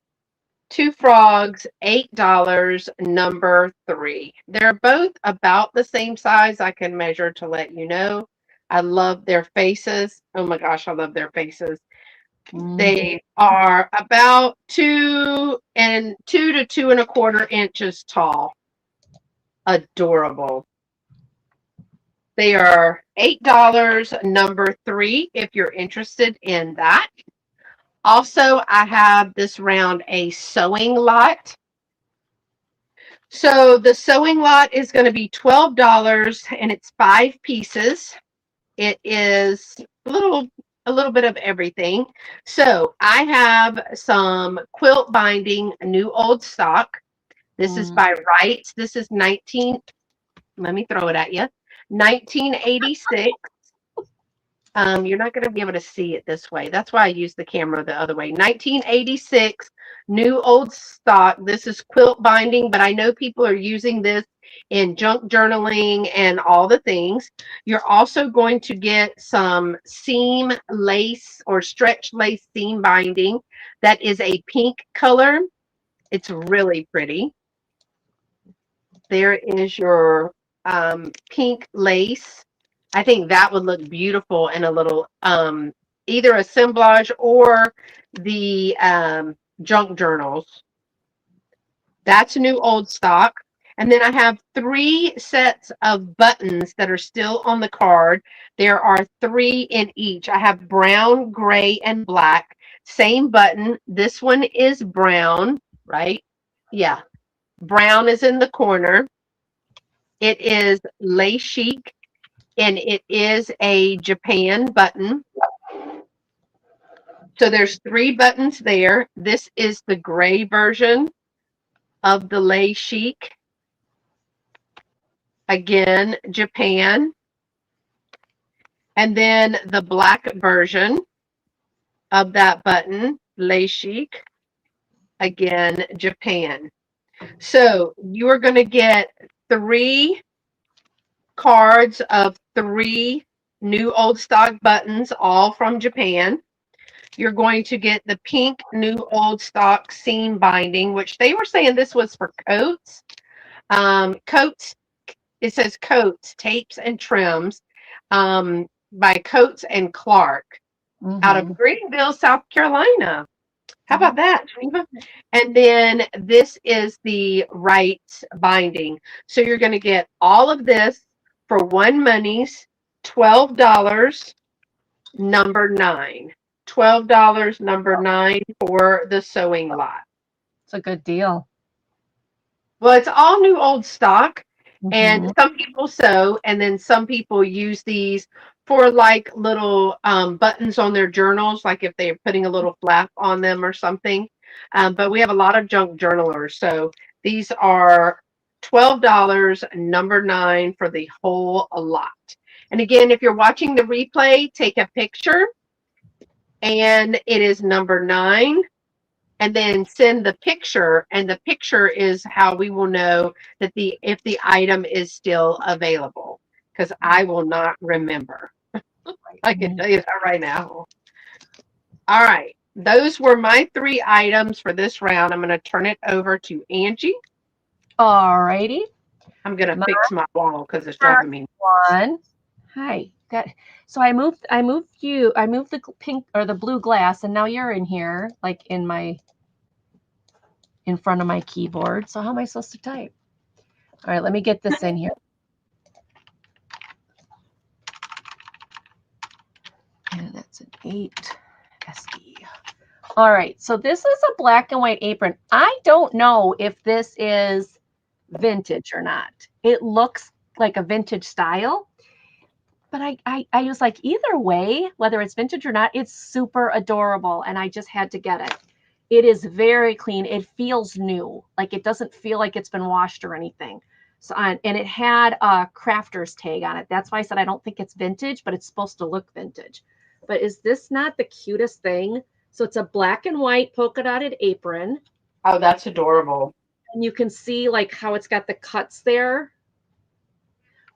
2 frogs, $8, number 3. They're both about the same size. I can measure to let you know. I love their faces. Oh my gosh, I love their faces. They are about 2 to 2.25 inches tall. Adorable. They are $8, number 3, if you're interested in that. Also, I have this round a sewing lot. So the sewing lot is going to be $12 and it's 5 pieces. It is a little bit of everything. So I have some quilt binding, new old stock. This is by Wrights. This is let me throw it at you. 1986. You're not going to be able to see it this way. That's why I use the camera the other way. 1986, new old stock. This is quilt binding, but I know people are using this in junk journaling and all the things. You're also going to get some seam lace or stretch lace seam binding. That is a pink color. It's really pretty. There is your pink lace. I think that would look beautiful in a little either assemblage or the junk journals. That's new old stock. And then I have 3 sets of buttons that are still on the card. There are 3 in each. I have brown, gray, and black. Same button. This one is brown, right? Yeah. Brown is in the corner. It is lace chic. And it is a Japan button. So there's 3 buttons there. This is the gray version of the lace chic. Again, Japan. And then the black version of that button, lace chic. Again, Japan. So you are going to get 3 cards of 3 new old stock buttons, all from Japan. You're going to get the pink new old stock seam binding, which they were saying this was for coats. Coats, it says coats, tapes, and trims by Coats and Clark out of Greenville, South Carolina. How about that, Geneva? And then this is the Wrights binding. So you're going to get all of this for one monies, $12, number 9. $12, number 9 for the sewing lot. It's a good deal. Well, it's all new old stock, and some people sew, and then some people use these for like little buttons on their journals, like if they're putting a little flap on them or something. But we have a lot of junk journalers, so these are $12, number 9 for the whole lot. And again, if you're watching the replay, take a picture, and it is number 9. And then send the picture, and the picture is how we will know that if the item is still available, because I will not remember. I can tell you that right now. All right, those were my 3 items for this round. I'm going to turn it over to Angie. All righty. I'm going to fix my wall because it's driving me. Hi. So I moved the pink or the blue glass, and now you're in here, like in my in front of my keyboard. So how am I supposed to type? All right, let me get this in here. And that's an 8 SE. All right, so this is a black and white apron. I don't know if this is vintage or not. It looks like a vintage style, but I was like, either way, whether it's vintage or not, it's super adorable, and I just had to get it. It is very clean. It feels new. Like it doesn't feel like it's been washed or anything. So, and it had a crafter's tag on it. That's why I said I don't think it's vintage, but it's supposed to look vintage. But is this not the cutest thing? So it's a black and white polka dotted apron. Oh, that's adorable. And you can see like how it's got the cuts there.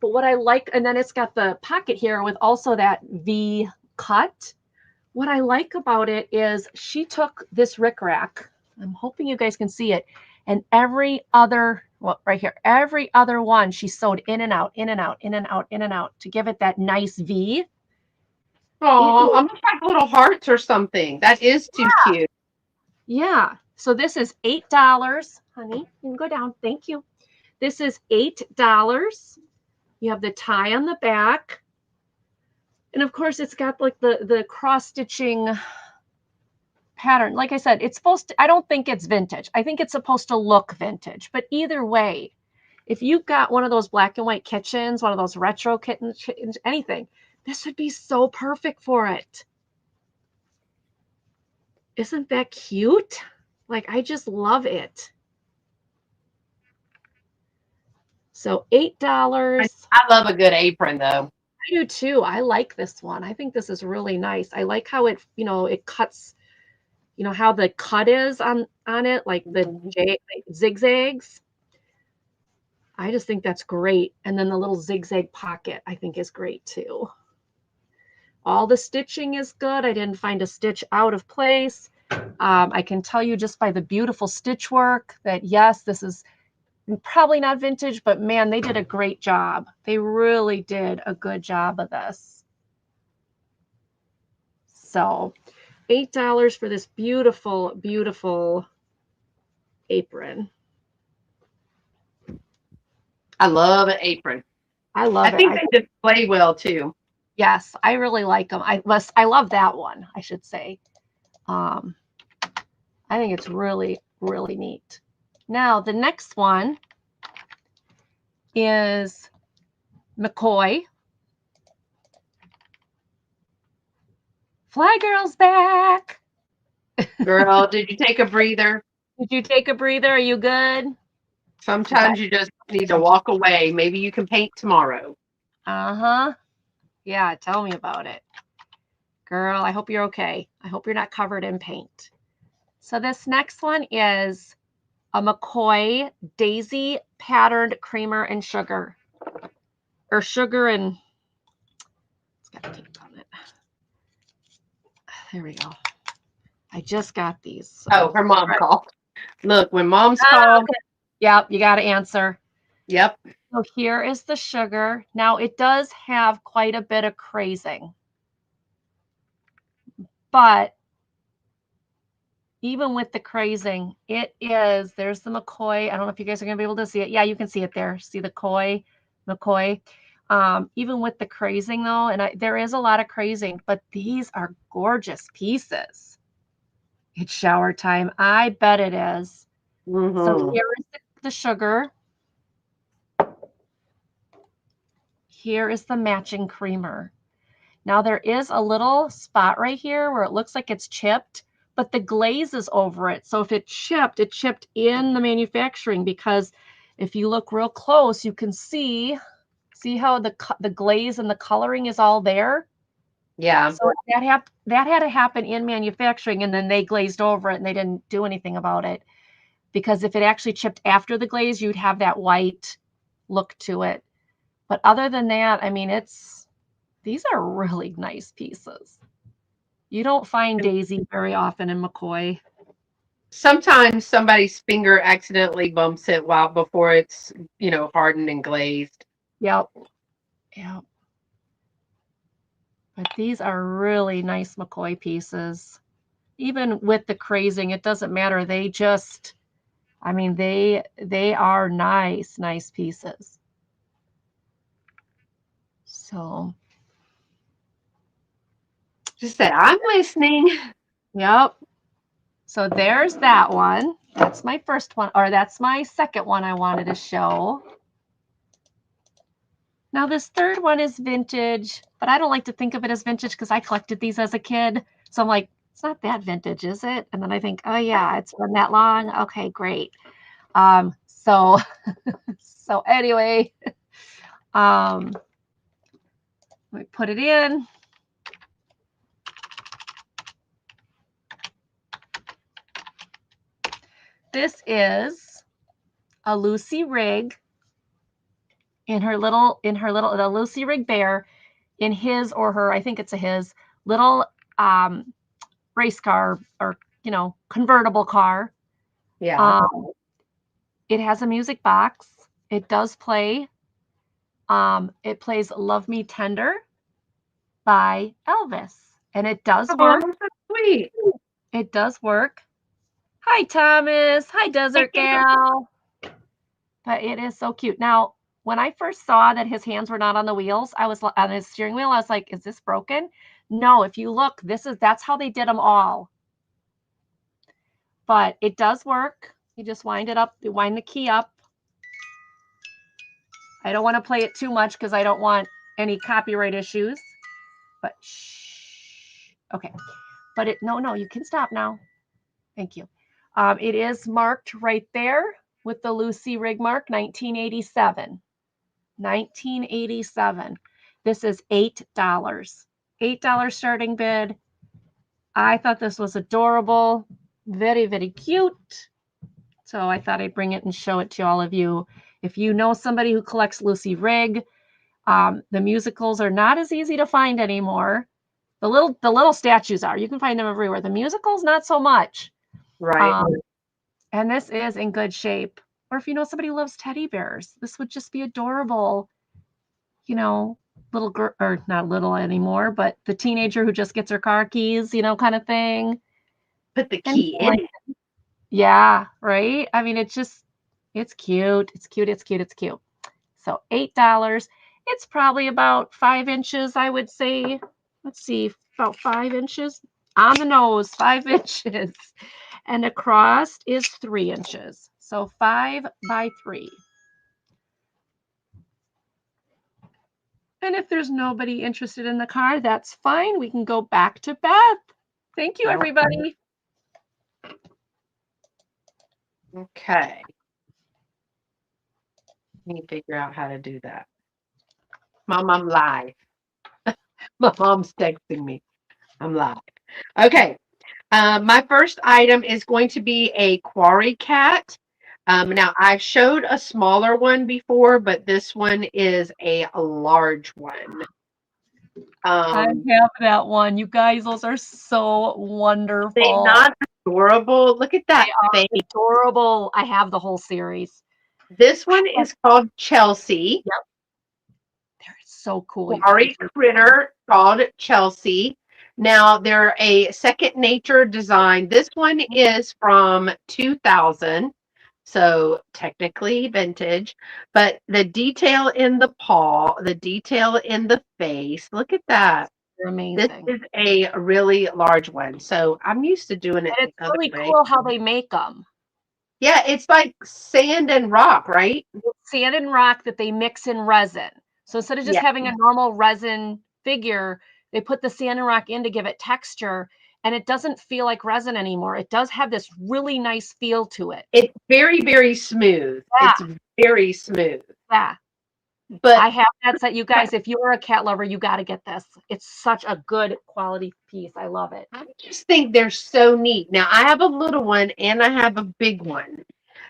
But what I like, and then it's got the pocket here with also that V cut. What I like about it is she took this rickrack. I'm hoping you guys can see it. And every other, well, right here, every other one she sewed in and out, in and out, in and out, in and out to give it that nice V. Oh, almost like little hearts or something. That is too cute. Yeah. So this is $8, honey. You can go down. Thank you. This is $8. You have the tie on the back. And of course, it's got like the cross stitching pattern. Like I said, it's supposed to, I don't think it's vintage. I think it's supposed to look vintage. But either way, if you've got one of those black and white kitchens, one of those retro kittens, anything, this would be so perfect for it. Isn't that cute? Like, I just love it. So $8. I love a good apron, though. I do too. I like this one. I think this is really nice. I like how it, it cuts, how the cut is on it, like the zigzags. I just think that's great. And then the little zigzag pocket, I think is great too. All the stitching is good. I didn't find a stitch out of place. I can tell you just by the beautiful stitch work that yes, this is probably not vintage, but man, they did a great job. They really did a good job of this. So $8 for this beautiful, beautiful apron. I love an apron. I love it. I think they display well too. Yes, I really like them. I love that one, I should say. I think it's really, really neat. Now, the next one is McCoy. Fly Girl's back. Girl, did you take a breather? Did you take a breather? Are you good? Sometimes you just need to walk away. Maybe you can paint tomorrow. Uh-huh. Yeah, tell me about it. Girl, I hope you're okay. I hope you're not covered in paint. So this next one is a McCoy Daisy patterned creamer and sugar. Or sugar and, it's got tape on it. There we go. I just got these. So. Oh, her mom called. Look, when mom's called. Okay. Yep, you got to answer. Yep. So here is the sugar. Now it does have quite a bit of crazing. But even with the crazing, it is, there's the McCoy. I don't know if you guys are going to be able to see it. Yeah, you can see it there. See the McCoy. Even with the crazing though, and there is a lot of crazing, but these are gorgeous pieces. It's shower time. I bet it is. Mm-hmm. So here is the sugar. Here is the matching creamer. Now there is a little spot right here where it looks like it's chipped, but the glaze is over it. So if it chipped in the manufacturing, because if you look real close, you can see how the glaze and the coloring is all there. Yeah. So that had to happen in manufacturing, and then they glazed over it and they didn't do anything about it. Because if it actually chipped after the glaze, you'd have that white look to it. But other than that, I mean, these are really nice pieces. You don't find Daisy very often in McCoy. Sometimes somebody's finger accidentally bumps it before it's, hardened and glazed. Yep. But these are really nice McCoy pieces. Even with the crazing, it doesn't matter. They just, I mean, they are nice pieces. So, Just said, I'm listening. yep. So there's that one. That's my first one, or that's my second one I wanted to show. Now this third one is vintage, but I don't like to think of it as vintage because I collected these as a kid. So I'm like, it's not that vintage, is it? And then I think, oh yeah, it's been that long. Okay, great. So so anyway, let me put it in. This is a Lucy Rig in her little the Lucy Rig bear in his or her, I think it's a his little race car or convertible car. Yeah. It has a music box. It does play. It plays "Love Me Tender" by Elvis, and it does work. Oh, so sweet. It does work. Hi, Thomas. Hi, Desert Gal. But it is so cute. Now, when I first saw that his hands were not on the wheels, I was on his steering wheel. I was like, "Is this broken?" No. If you look, that's how they did them all. But it does work. You just wind it up. You wind the key up. I don't want to play it too much because I don't want any copyright issues. But shh. Okay. But no, you can stop now. Thank you. It is marked right there with the Lucy Rig mark, 1987. 1987. This is $8. $8 starting bid. I thought this was adorable. Very, very cute. So I thought I'd bring it and show it to all of you. If you know somebody who collects Lucy Rig, the musicals are not as easy to find anymore. The little statues are. You can find them everywhere. The musicals, not so much. Right. And this is in good shape. Or if you know somebody who loves teddy bears, this would just be adorable. Little girl, or not little anymore, but the teenager who just gets her car keys, kind of thing. Put the key in. Yeah, right? I mean, it's cute. It's cute. It's cute. It's cute. So $8. It's probably about 5 inches, I would say. Let's see, about 5 inches on the nose, 5 inches. And across is 3 inches. So 5 by 3. And if there's nobody interested in the car, that's fine. We can go back to Beth. Thank you, everybody. Okay. Let me figure out how to do that. Mom, I'm live. My mom's texting me. I'm live. Okay. My first item is going to be a quarry cat. Now, I've showed a smaller one before, but this one is a large one. I have that one. You guys, those are so wonderful. They're not adorable. Look at that face. Adorable. I have the whole series. This one is called Chelsea. Yep. They're so cool. Quarry critter called Chelsea. Now, they're a second nature design. This one is from 2000. So technically vintage, but the detail in the paw, the detail in the face, look at that. They're amazing. This is a really large one. So I'm used to doing it. And it's really cool how they make them. Yeah, it's like sand and rock, right? Sand and rock that they mix in resin. So instead of just having a normal resin figure, they put the sand and rock in to give it texture. And it doesn't feel like resin anymore. It does have this really nice feel to it. It's very, very smooth. Yeah. It's very smooth. Yeah. But I have that set. You guys, if you're a cat lover, you got to get this. It's such a good quality piece. I love it. I just think they're so neat. Now, I have a little one and I have a big one.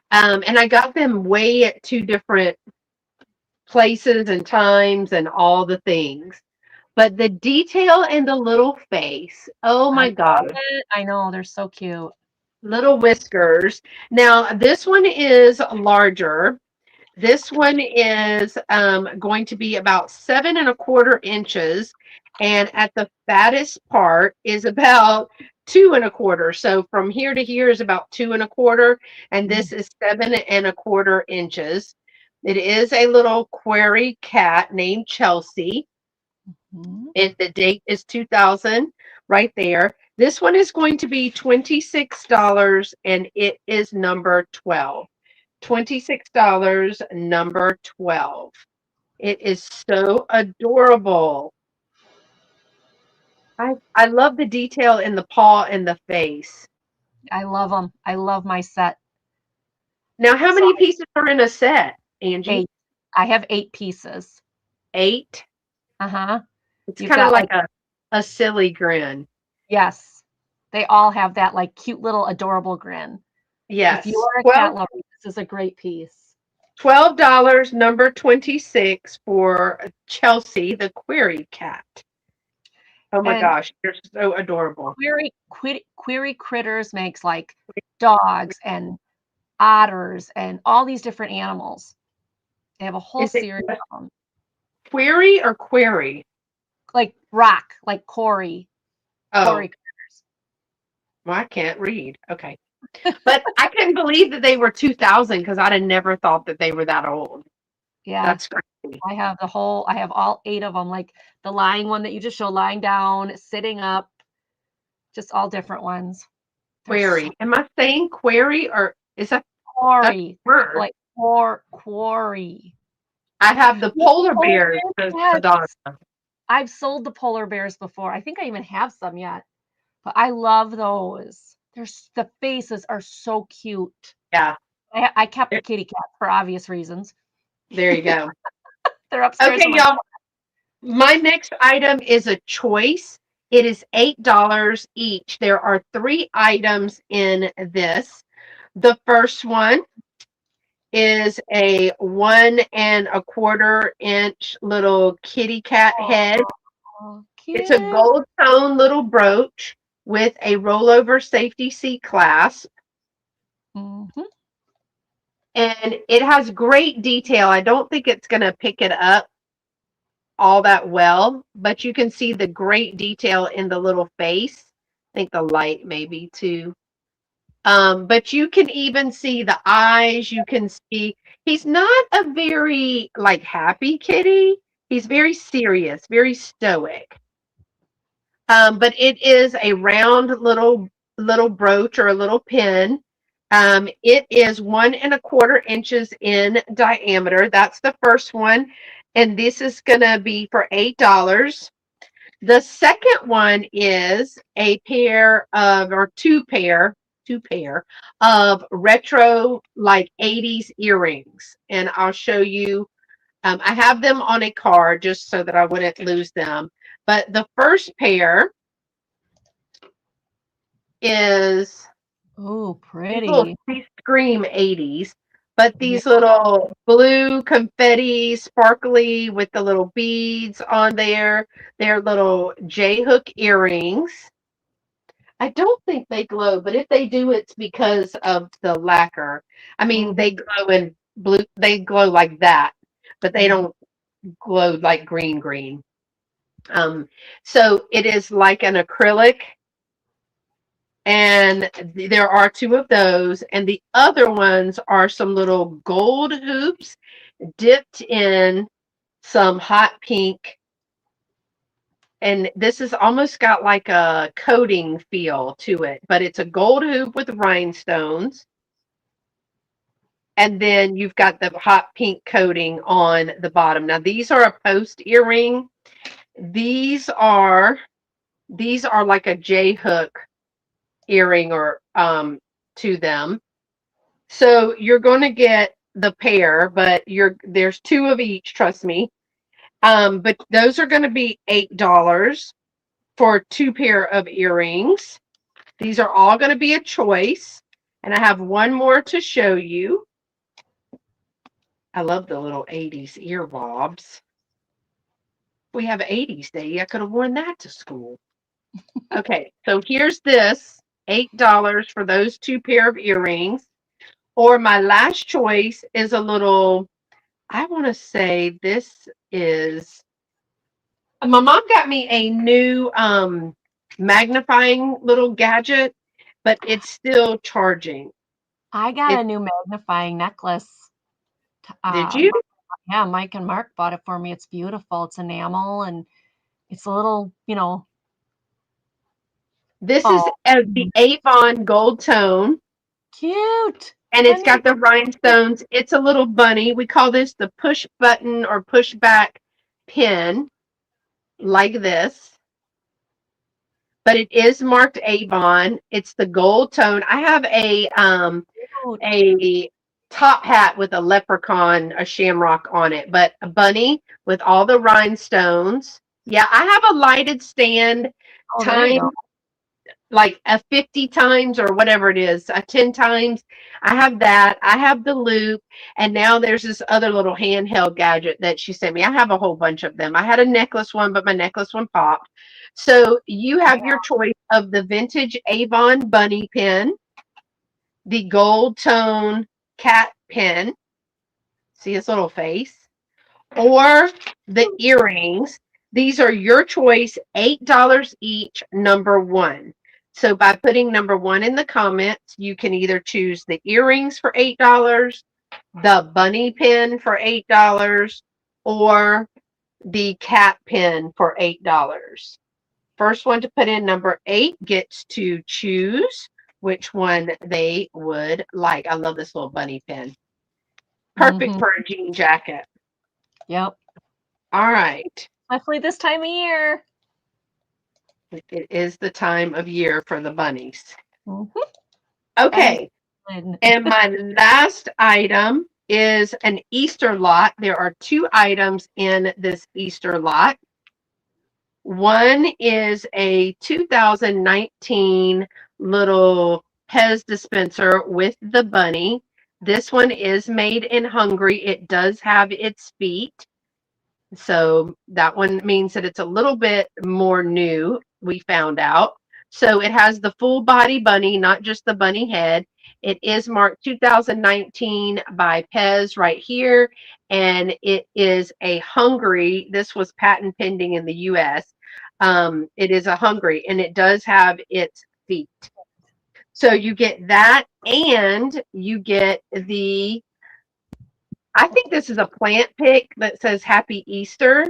And I got them way at 2 different places and times and all the things. But the detail in the little face, oh my God. I know, they're so cute. Little whiskers. Now, this one is larger. This one is going to be about 7 1/4 inches. And at the fattest part is about 2 1/4. So from here to here is about 2 1/4, and Mm. this is 7 1/4 inches. It is a little quarry cat named Chelsea. Mhm. And the date is 2000 right there. This one is going to be $26 and it is number 12. $26, number 12. It is so adorable. I love the detail in the paw and the face. I love them. I love my set. Now, how So many pieces are in a set, Angie? 8. I have 8 pieces. 8? Uh-huh. It's You've kind of got like like a silly grin. yes. They all have that like cute little adorable grin. If you Yes. are a cat 12 lover, this is a great piece. $12, number 26 for Chelsea, the query cat. Oh my And gosh, you're so adorable. Query Critters makes like dogs and otters and all these different animals. They have a whole Is it series of them. query or query? Like rock, like Corey Oh, Critters. well, I can't read. Okay. But I couldn't believe that they were 2000 because I'd have never thought that they were that old. Yeah. That's crazy. I have all 8 of them, like the lying one that you just showed, lying down, sitting up, just all different ones. They're so Query. Am I saying query or is that's Quarry, a word? like quarry. I have the Well, polar polar bears, bears, says yes. Madonna. I've sold the polar bears before. I think I even have some yet, but I love those. The faces are so cute. Yeah, I kept the kitty cat for obvious reasons. there you go. They're upstairs Okay, in my y'all. My next item is a choice. It is $8 each. There are 3 items in this. The first one is a 1 1/4 inch little kitty cat head. Aw, It's a cute. gold tone little brooch with a rollover safety seat clasp. Mhm. And it has great detail. I don't think it's going to pick it up all that well, but you can see the great detail in the little face. I think the light maybe too. But you can even see the eyes. You can see he's not a very like happy kitty. He's very serious, very stoic. But it is a round little brooch or a little pin. It is 1 1/4 inches in diameter. That's the first one, and this is gonna be for $8. The second one is a pair of or two pair of retro like 80s earrings, and I'll show you. I have them on a card just so that I wouldn't lose them. But the first pair is Ooh, little pretty. these scream 80s, but Yeah. these little blue confetti, sparkly with the little beads on there. They're little J hook earrings. I don't think they glow, but if they do, it's because of the lacquer. I mean, Mhm, they glow in blue, they glow like that, but they mhm. don't glow like green. Um, so it is like an acrylic, and there are 2 of those, and the other ones are some little gold hoops dipped in some hot pink, and this has almost got like a coating feel to it, but it's a gold hoop with rhinestones, and then you've got the hot pink coating on the bottom. Now these are a post earring. These are these are like a J hook earring or to them. So you're going to get the pair, but there's 2 of each, trust me. But those are going to be $8 for 2 pair of earrings. These are all going to be a choice, and I have one more to show you. I love the little 80s ear bobs. We have 80s day. I could have worn that to school. Okay, so here's this $8 for those 2 pair of earrings. Or my last choice is a little, I want to say this is, my mom got me a new magnifying little gadget, but it's still charging. I got It a new magnifying necklace. did you? Yeah, Mike and Mark bought it for me. It's beautiful. It's enamel and it's a little, This is oh, the Avon Gold Tone, cute. and I it's mean, got the rhinestones. It's a little bunny. We call this the push button or push back pin, like this. But it is marked Avon. It's the gold tone. I have cute. a top hat with a leprechaun, a shamrock on it, but a bunny with all the rhinestones. Yeah, I have a lighted stand Oh, there you time, go. like a 50 times or whatever it is, a 10 times. I have that. I have the loop. And now there's this other little handheld gadget that she sent me. I have a whole bunch of them. I had a necklace one, but my necklace one popped. So you have your choice of the vintage Avon bunny pin, the gold tone cat pin. See his little face? Or the earrings. These are your choice, $8 each, number one. So by putting number one in the comments, you can either choose the earrings for $8, the bunny pin for $8, or the cat pin for $8. First one to put in number 8 gets to choose which one they would like. I love this little bunny pin. Perfect for a jean jacket. Yep. All right. Especially this time of year. It is the time of year for the bunnies. Mm-hmm. Okay. And my last item is an Easter lot. There are 2 items in this Easter lot. One is a 2019 little Pez dispenser with the bunny. This one is made in Hungary. It does have its feet. So that one means that it's a little bit more new, we found out. So it has the full body bunny, not just the bunny head. It is marked 2019 by Pez right here, and it is a Hungary. This was patent pending in the US. It is a Hungary, and it does have its feet. So you get that, and you get the, I think this is a plant pick that says Happy Easter.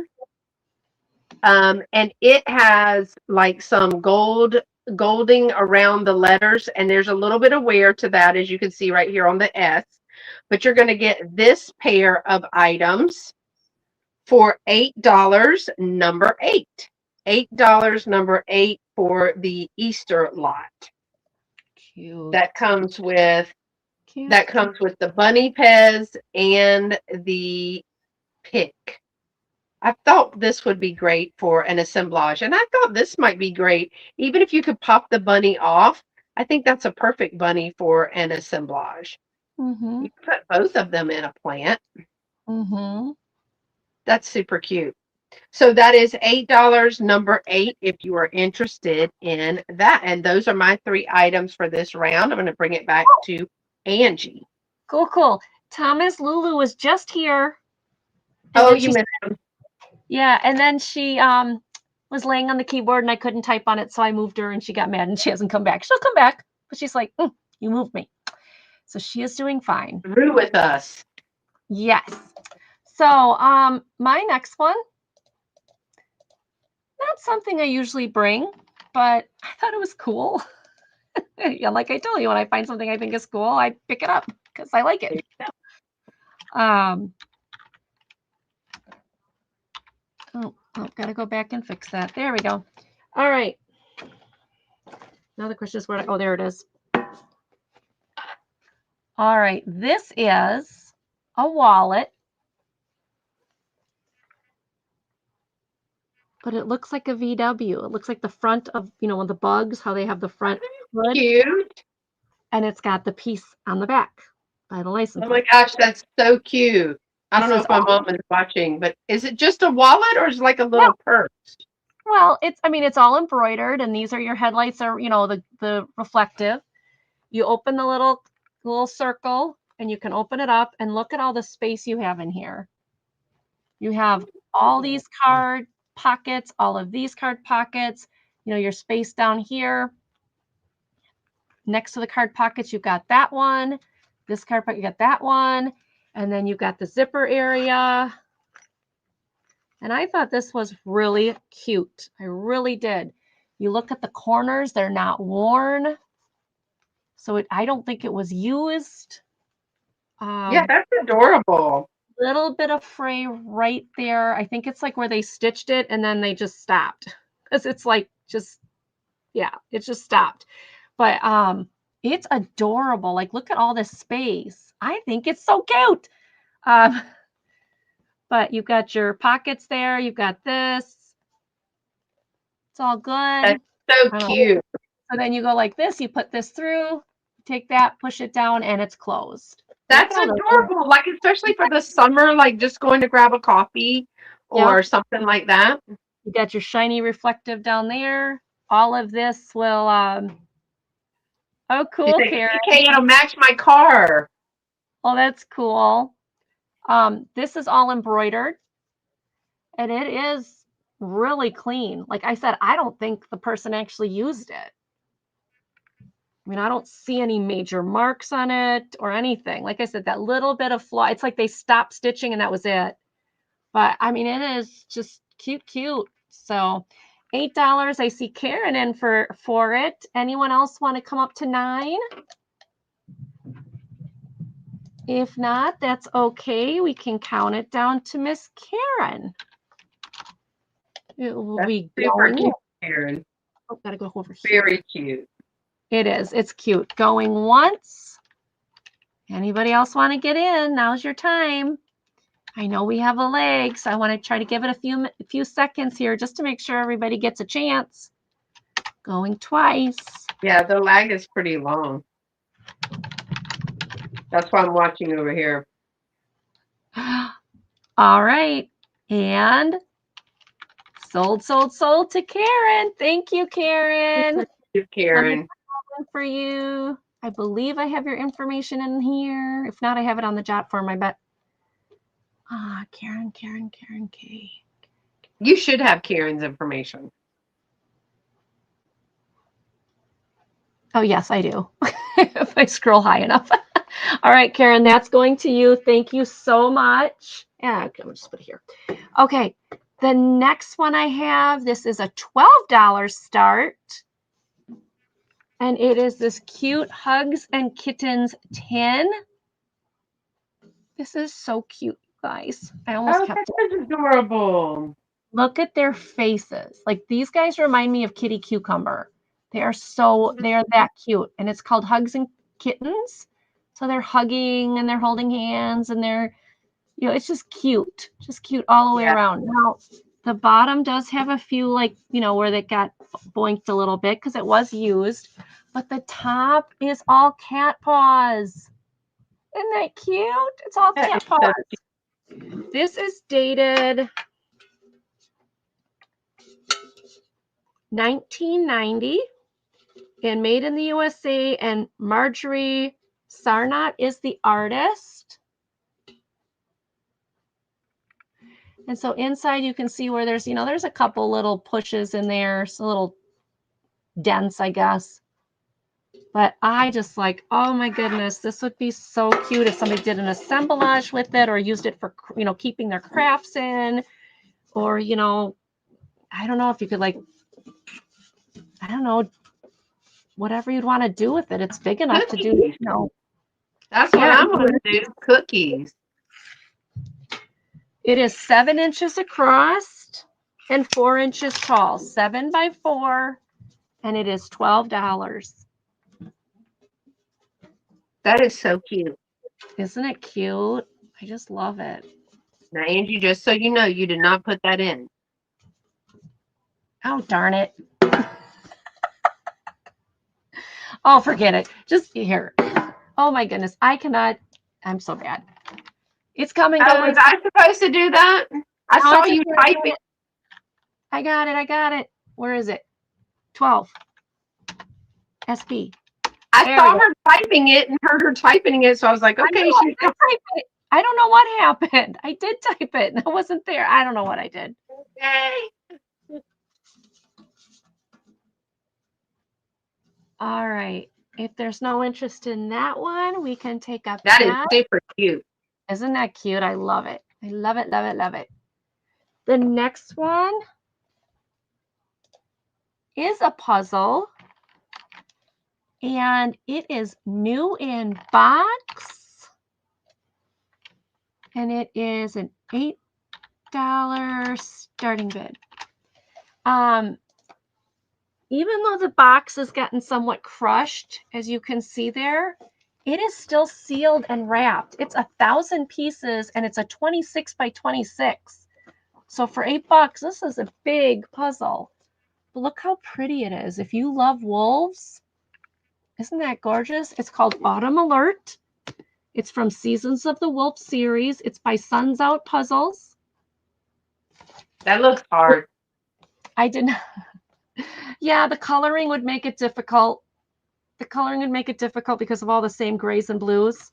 And it has like some golding around the letters, and there's a little bit of wear to that, as you can see right here on the S. But you're going to get this pair of items for $8, number 8. $8, number 8 for the Easter lot. Cute. That comes with the bunny Pez and the pick. I thought this would be great for an assemblage, and I thought this might be great. Even if you could pop the bunny off, I think that's a perfect bunny for an assemblage. You put both of them in a plant. That's super cute. So that is $8, number 8, if you are interested in that. And those are my 3 items for this round. I'm going to bring it back to Angie. Cool. Thomas Lulu was just here. Oh, you meant yeah, and then she was laying on the keyboard and I couldn't type on it, so I moved her and she got mad and she hasn't come back. She'll come back, but she's like, you moved me. So she is doing fine. through with us. Yes. So my next one, not something I usually bring, but I thought it was cool. Yeah, like I told you, when I find something I think is cool, I pick it up because I like it. Oh, gotta go back and fix that. There we go. All right. Now the question is where, oh, there it is. All right. This is a wallet, but it looks like a VW. It looks like the front of, the bugs, how they have the front hood. Cute. And it's got the piece on the back by the license. Oh my gosh, that's so cute. I don't know if my mom is watching, but is it just a wallet or is it like a little purse? Well, it's all embroidered, and these are your headlights are, the reflective. You open the little circle and you can open it up and look at all the space you have in here. You have all these card pockets, all of these card pockets. your space down here. Next to the card pockets, you've got that one. This card pocket, you got that one. And then you've got the zipper area. And I thought this was really cute. I really did. You look at the corners, they're not worn. So I don't think it was used. Yeah, that's adorable. Little bit of fray right there. I think it's like where they stitched it and then they just stopped. Because it's like just, yeah, it just stopped. But it's adorable. Like, look at all this space. I think it's so cute. But you've got your pockets there. You've got this. It's all good. That's so cute. So then you go like this. You put this through, take that, push it down, and it's closed. That's adorable. Like, especially for the summer, like just going to grab a coffee or something like that. You got your shiny reflective down there. All of this will, oh, cool, Karen. Okay, it'll match my car. Oh, that's cool. This is all embroidered, and it is really clean. Like I said, I don't think the person actually used it. I mean, I don't see any major marks on it or anything. Like I said, that little bit of flaw, it's like they stopped stitching and that was it. But I mean, it is just cute, cute. So $8. I see Karen in for it. Anyone else want to come up to $9? If not, that's okay. We can count it down to Miss Karen. It will be going. Cute, Karen. Oh, gotta go over here. Very cute. It is. It's cute. Going once. Anybody else want to get in? Now's your time. I know we have a lag, so I want to try to give it a few seconds here just to make sure everybody gets a chance. Going twice. Yeah, the lag is pretty long. That's why I'm watching over here. All right. And sold to Karen. Thank you, Karen. Thank you, Karen. For you. I believe I have your information in here. If not, I have it on the jot form, I bet. Karen K. You should have Karen's information. Oh, yes, I do. If I scroll high enough. All right, Karen, that's going to you. Thank you so much. Yeah, okay, we'll just put it here. Okay, the next one I have, this is a $12 start. And it is this cute Hugs and Kittens tin. This is so cute, guys. I almost kept it. That's adorable. Look at their faces. Like, these guys remind me of Kitty Cucumber. They are that cute. And it's called Hugs and Kittens. So they're hugging and they're holding hands and they're, it's just cute all the way around. Now, the bottom does have a few, like, where they got boinked a little bit because it was used. But the top is all cat paws. Isn't that cute? It's all cat paws. This is dated 1990 and made in the USA. And Marjorie Sarnot is the artist. And so inside you can see where there's, there's a couple little pushes in there. It's a little dense, I guess. But I just like, oh my goodness, this would be so cute if somebody did an assemblage with it or used it for, keeping their crafts in. Or, I don't know if you could whatever you'd want to do with it. It's big enough to do, That's what I'm going to do, cookies. It is 7 inches across and 4 inches tall, 7 by 4, and it is $12. That is so cute. Isn't it cute? I just love it. Now, Angie, just so you know, you did not put that in. Oh, darn it. Oh, forget it. Just here. Oh, my goodness. I cannot. I'm so bad. It's coming, guys. Was I supposed to do that? I saw you typing. I got it. Where is it? 12. SB. I saw her typing it and heard her typing it, so I was like, okay. I don't know what happened. I did type it, and I wasn't there. I don't know what I did. Okay. All right. If there's no interest in that one, we can take up That is that. super cute. Isn't that cute? I love it. I love it, love it, love it. The next one is a puzzle, and it is new in box, and it is an $8 starting bid. Even though the box is getting somewhat crushed, as you can see there, it is still sealed and wrapped. It's 1,000 pieces, and it's a 26 by 26. So for $8, this is a big puzzle. But look how pretty it is. If you love wolves, isn't that gorgeous? It's called Autumn Alert. It's from Seasons of the Wolf series. It's by Suns Out Puzzles. That looks hard. I didn't. Yeah, the coloring would make it difficult. The coloring would make it difficult because of all the same grays and blues.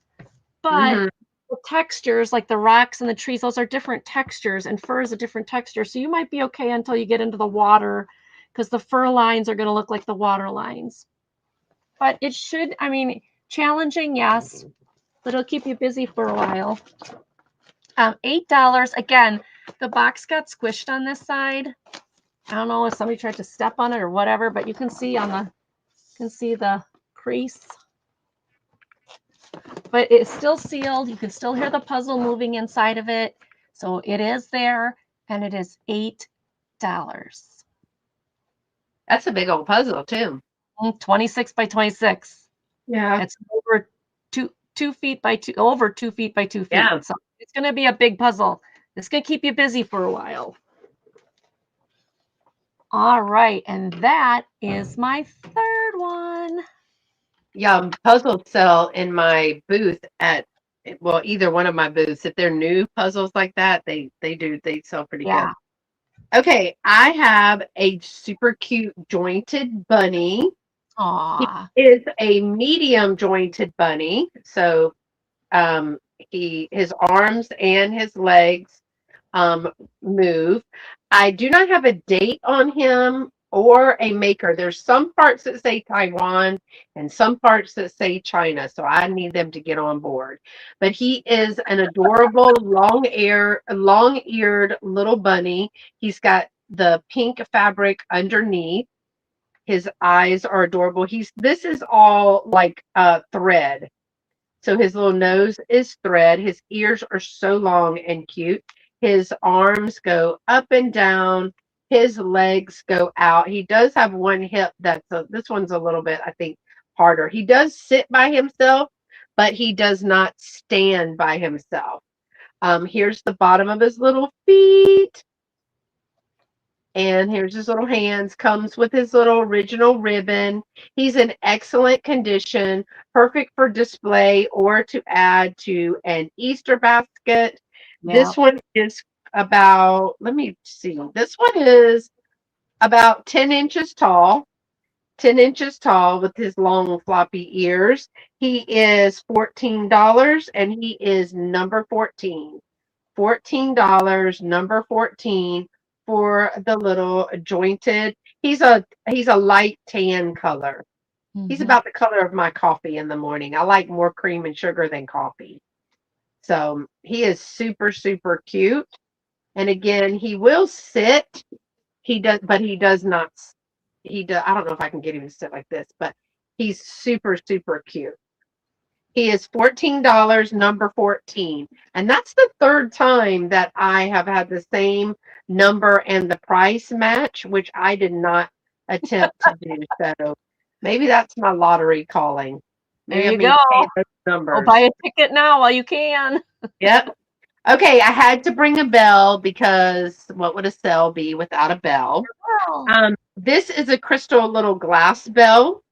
But the textures, like the rocks and the trees, those are different textures, and fur is a different texture. So you might be okay until you get into the water, because the fur lines are going to look like the water lines. But it should, I mean, challenging, yes, but it'll keep you busy for a while. $8. Again, the box got squished on this side. I don't know if somebody tried to step on it or whatever, but you can see the crease. But it's still sealed. You can still hear the puzzle moving inside of it. So it is there, and it is $8. That's a big old puzzle too. 26 by 26. Yeah. It's over 2 feet by 2, over 2 feet by 2 feet. Yeah. So it's going to be a big puzzle. It's going to keep you busy for a while. All right, and that is my third one. Yeah, puzzles sell in my booth at, well, either one of my booths. If they're new puzzles like that, they sell pretty good. Okay, I have a super cute jointed bunny. Aww. He is a medium jointed bunny. So his arms and his legs move. I do not have a date on him or a maker. There's some parts that say Taiwan and some parts that say China, so I need them to get on board. But he is an adorable long-eared little bunny. He's got the pink fabric underneath. His eyes are adorable. This is all like thread. So his little nose is thread. His ears are so long and cute. His arms go up and down. His legs go out. He does have one hip this one's a little bit, I think, harder. He does sit by himself, but he does not stand by himself. Here's the bottom of his little feet. And here's his little hands, comes with his little original ribbon. He's in excellent condition, perfect for display or to add to an Easter basket. Yeah. This one is about, let me see, this one is about 10 inches tall. 10 inches tall with his long floppy ears. He is $14 and he is number 14. $14, number 14 for the little jointed. He's a light tan color. He's about the color of my coffee in the morning. I like more cream and sugar than coffee. So he is super, super cute. And again, he will sit. But he does not. I don't know if I can get him to sit like this, but he's super, super cute. He is $14, number 14. And that's the third time that I have had the same number and the price match, which I did not attempt to do. So maybe that's my lottery calling. Maybe there you go. Those numbers. Go buy a ticket now while you can. Yep. Okay, I had to bring a bell because what would a cell be without a bell? This is a crystal little glass bell.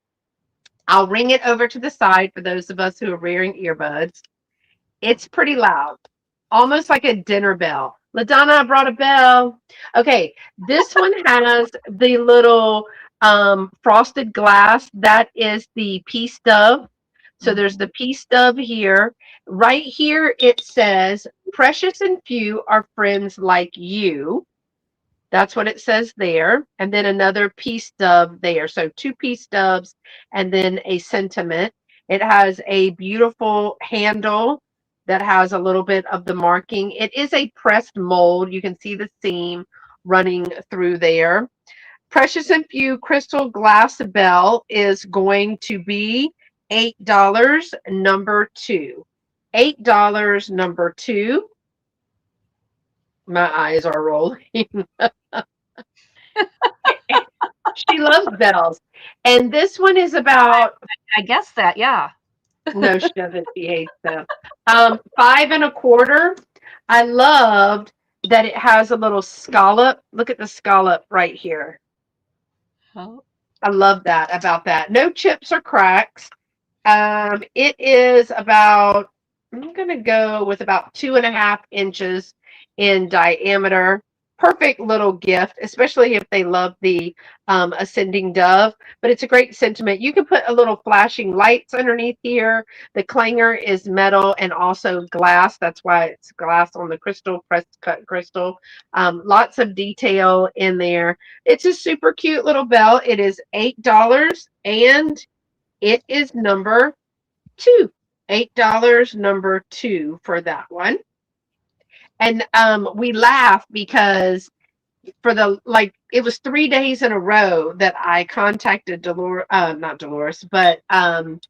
I'll ring it over to the side for those of us who are wearing earbuds. It's pretty loud, almost like a dinner bell. LaDonna, I brought a bell. Okay, this one has the little frosted glass. That is the peace dove. So there's the peace dove here. Right here it says, precious and few are friends like you. That's what it says there. And then another piece dove there. So two piece doves and then a sentiment. It has a beautiful handle that has a little bit of the marking. It is a pressed mold. You can see the seam running through there. Precious and Few Crystal Glass Bell is going to be $8, number two. $8, number two. My eyes are rolling. She loves bells. And this one is about, I guess that, yeah. no, she doesn't. She hates them. 5 1/4. I loved that it has a little scallop. Look at the scallop right here. Oh. I love that about that. No chips or cracks. It is about, I'm going to go with about 2.5 inches in diameter. Perfect little gift, especially if they love the ascending dove. But it's a great sentiment. You can put a little flashing lights underneath here. The clanger is metal and also glass. That's why it's glass on the crystal, pressed cut crystal. Lots of detail in there. It's a super cute little bell. It is $8 and it is number two. $8, number two for that one. And we laugh because for the, like, it was 3 days in a row that I contacted Dolores, not Dolores, but LaDonna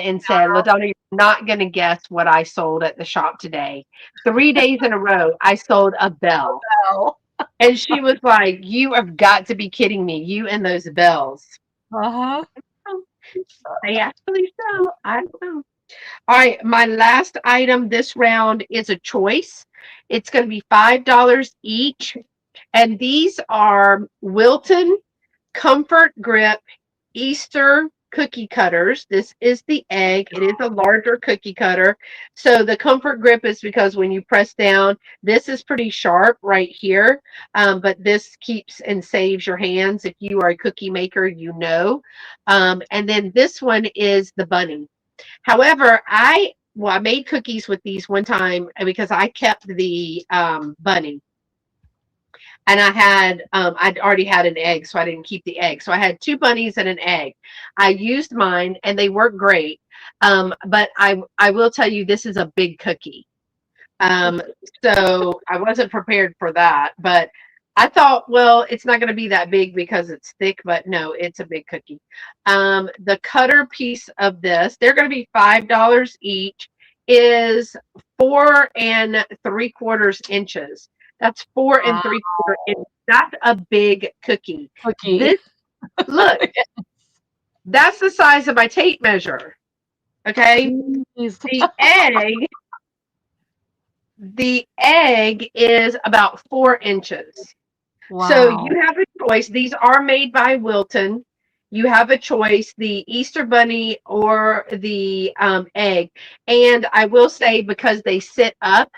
and said, LaDonna, you're not going to guess what I sold at the shop today. 3 days in a row, I sold a bell. And she was like, you have got to be kidding me. You and those bells. Uh-huh. They actually sell. I don't know. All right, my last item this round is a choice. It's going to be $5 each. And these are Wilton Comfort Grip Easter cookie cutters. This is the egg. It is a larger cookie cutter. So the Comfort Grip is because when you press down, this is pretty sharp right here. But this keeps and saves your hands. If you are a cookie maker, you know. And then this one is the bunny. However, I made cookies with these one time because I kept the bunny. And I had, I'd already had an egg, so I didn't keep the egg. So I had 2 bunnies and an egg. I used mine, and they work great. But I will tell you, this is a big cookie. So I wasn't prepared for that. But I thought, well, it's not going to be that big because it's thick. But no, it's a big cookie. The cutter piece of this, they're going to be $5 each, is 4 3/4 inches. That's 4 3/4 inches. That's a big cookie. This, look, that's the size of my tape measure. Okay. The egg is about 4 inches. Wow. So you have a choice. These are made by Wilton. You have a choice, the Easter bunny or the egg. And I will say, because they sit up,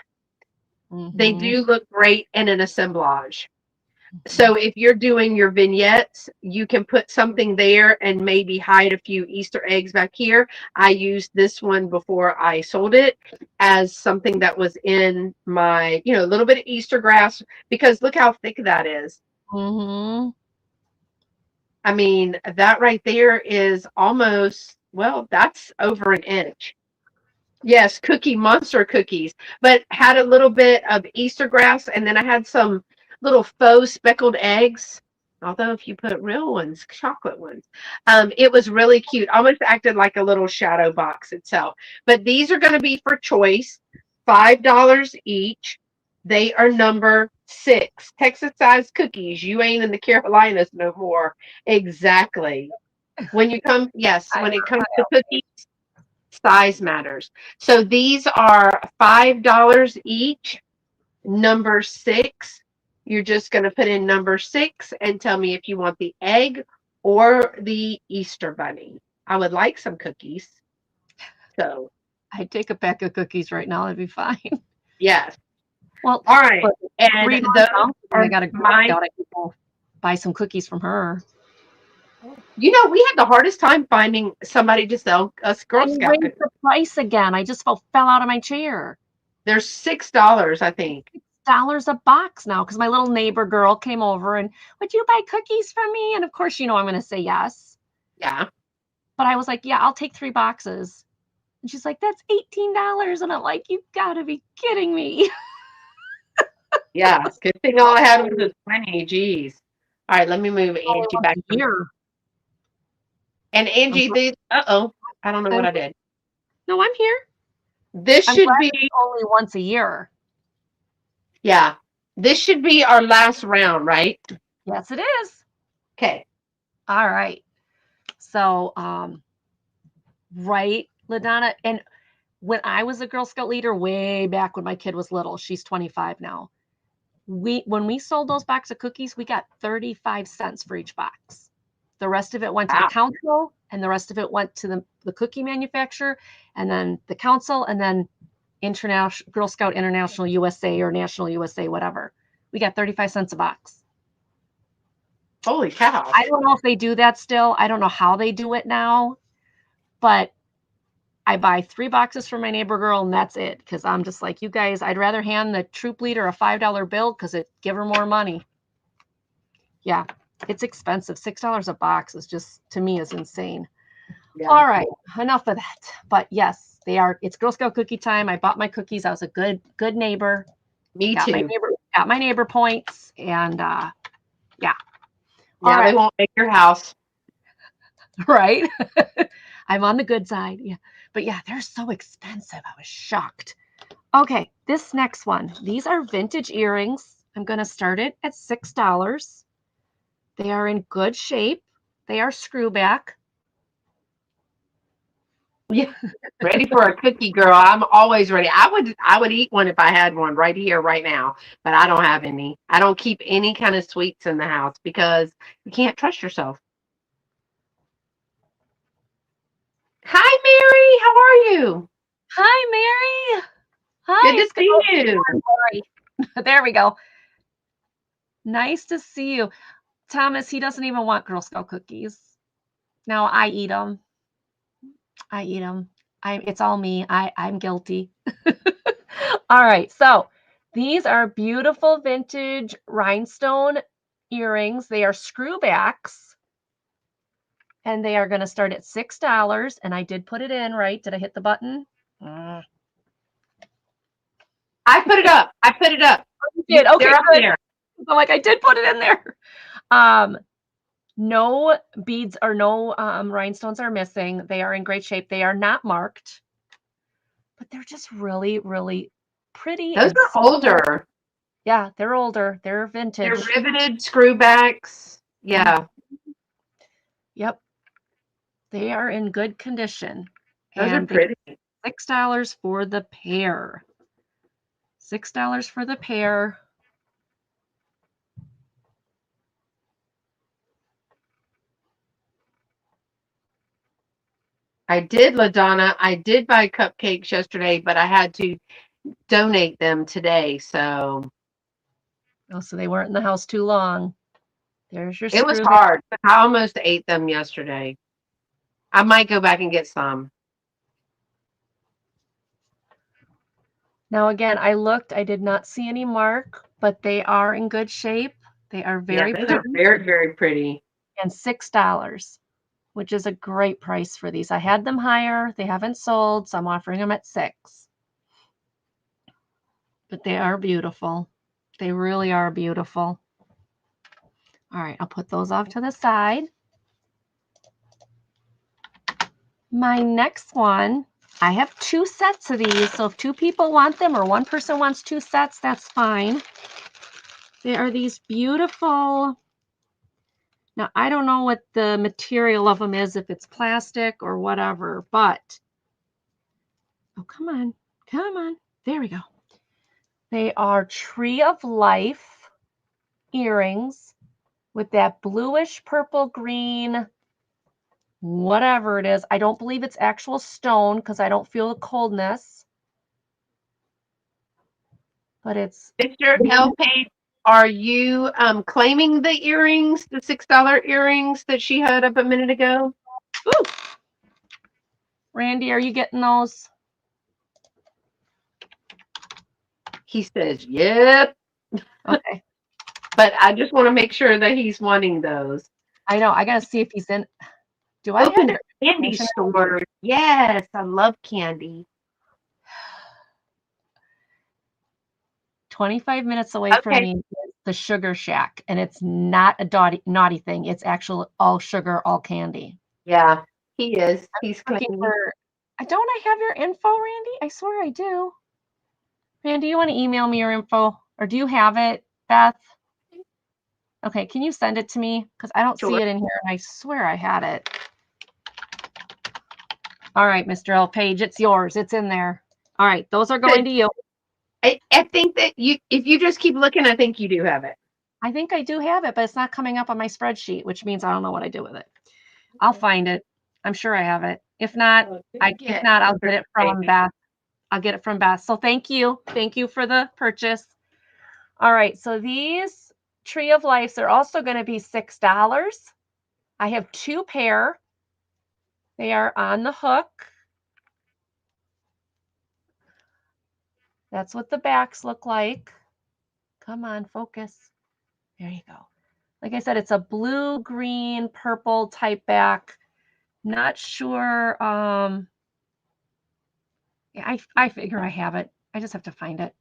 they do look great in an assemblage. So if you're doing your vignettes, you can put something there and maybe hide a few Easter eggs back here. I used this one before I sold it as something that was in my, a little bit of Easter grass, because look how thick that is. I mean, that right there is almost, well, that's over an inch. Yes, Cookie Monster cookies, but had a little bit of Easter grass, and then I had some little faux speckled eggs. Although if you put real ones, chocolate ones, it was really cute. Almost acted like a little shadow box itself. But these are going to be for choice, $5 each. They are number 6. Texas size cookies. You ain't in the Carolinas no more. Exactly. When you come, yes, when it comes to cookies, size matters. So these are $5 each. Number 6. You're just going to put in number 6 and tell me if you want the egg or the Easter bunny. I would like some cookies. So I'd take a pack of cookies right now. That'd be fine. Yes. Well, all right. And I got to go buy some cookies from her. We had the hardest time finding somebody to sell us Girl Scout cookies. The price again. I just fell out of my chair. They're $6, I think. $6 a box now because my little neighbor girl came over and, would you buy cookies from me? And of course, I'm going to say yes. Yeah. But I was like, yeah, I'll take 3 boxes. And she's like, that's $18. And I'm like, you gotta be kidding me. Yeah. Good thing all I had was a 20. Geez. All right. Let me move Only Angie once back. a year. And Angie, I don't know what I did. No, I'm here. This I'm should glad be, it's only once a year. yeah. This should be our last round, right? Yes, it is. Okay. All right. So, right, LaDonna. And when I was a Girl Scout leader, way back when my kid was little, she's 25 now. When we sold those box of cookies, we got 35 cents for each box. The rest of it went to the council, and the rest of it went to the cookie manufacturer, and then the council, and then International Girl Scout International USA or National USA, whatever. We got 35 cents a box. Holy cow. I don't know if they do that still. I don't know how they do it now, but I buy 3 boxes for my neighbor girl, and that's it. Because I'm just like, you guys, I'd rather hand the troop leader a $5 bill because it give her more money. Yeah, it's expensive. $6 a box is just, to me, is insane. Yeah. All right, enough of that. But yes, it's Girl Scout cookie time. I bought my cookies. I was a good neighbor. Me too. Got my neighbor points, and yeah. Yeah, right. They won't make your house. Right? I'm on the good side. Yeah. But yeah, they're so expensive. I was shocked. Okay, this next one. These are vintage earrings. I'm going to start it at $6. They are in good shape. They are screw back. Yeah, ready for a cookie, girl. I'm always ready. I would eat one if I had one right here, right now, but I don't have any. I don't keep any kind of sweets in the house because you can't trust yourself. Hi, Mary. How are you? Hi, Mary. Hi. Good to see you. There we go. Nice to see you. Thomas, he doesn't even want Girl Scout cookies. No, I eat them. It's all me. I'm guilty. All right. So these are beautiful vintage rhinestone earrings. They are screw backs. And they are going to start at $6. And I did put it in, right? Did I hit the button? I put it up. You did. Okay, they're up there. I'm like, I did put it in there. No beads or no rhinestones are missing. They are in great shape. They are not marked, but they're just really, really pretty. Those are older. Yeah, they're older. They're vintage. They're riveted screwbacks. Yeah. Yep. They are in good condition. Those are pretty. $6 for the pair. $6 for the pair. I did, LaDonna. I did buy cupcakes yesterday, but I had to donate them today. So they weren't in the house too long. There's your it was hard. I almost ate them yesterday. I might go back and get some. Now, again, I looked. I did not see any mark, but they are in good shape. They are very pretty. Are very, very pretty. And $6, which is a great price for these. I had them higher. They haven't sold, so I'm offering them at $6. But they are beautiful. They really are beautiful. All right, I'll put those off to the side. My next one, I have 2 sets of these. So if 2 people want them or 1 person wants 2 sets, that's fine. They are these beautiful. Now, I don't know what the material of them is, if it's plastic or whatever, but, oh, come on. There we go. They are Tree of Life earrings with that bluish purple green, whatever it is. I don't believe it's actual stone because I don't feel the coldness. But it's... Mr. L. Page, are you claiming the earrings, the $6 earrings that she had up a minute ago? Ooh. Randy, are you getting those? He says, yep. Okay. But I just want to make sure that he's wanting those. I know. I gotta see if he's in. Do I have Open your candy information? store. Yes, I love candy. 25 minutes away from Okay. me is the Sugar Shack, and it's not a naughty thing. It's actual all sugar, all candy. Yeah, he is. He's Looking claiming. for. Don't I have your info, Randy? I swear I do. Randy, you want to email me your info, or do you have it, Beth? Okay, can you send it to me? Because I don't see Sure. it in here, and I swear I had it. All right, Mr. L. Page, it's yours. It's in there. All right, those are going to you. I think that if you just keep looking, I think you do have it. I think I do have it, but it's not coming up on my spreadsheet, which means I don't know what I do with it. I'll find it. I'm sure I have it. If not, I'll get it from Beth. I'll get it from Beth. So thank you. Thank you for the purchase. All right, so these Tree of Lives are also going to be $6. I have 2 pair. They are on the hook. That's what the backs look like. Come on, focus. There you go. Like I said, it's a blue, green, purple type back. Not sure. Yeah, I figure I have it. I just have to find it.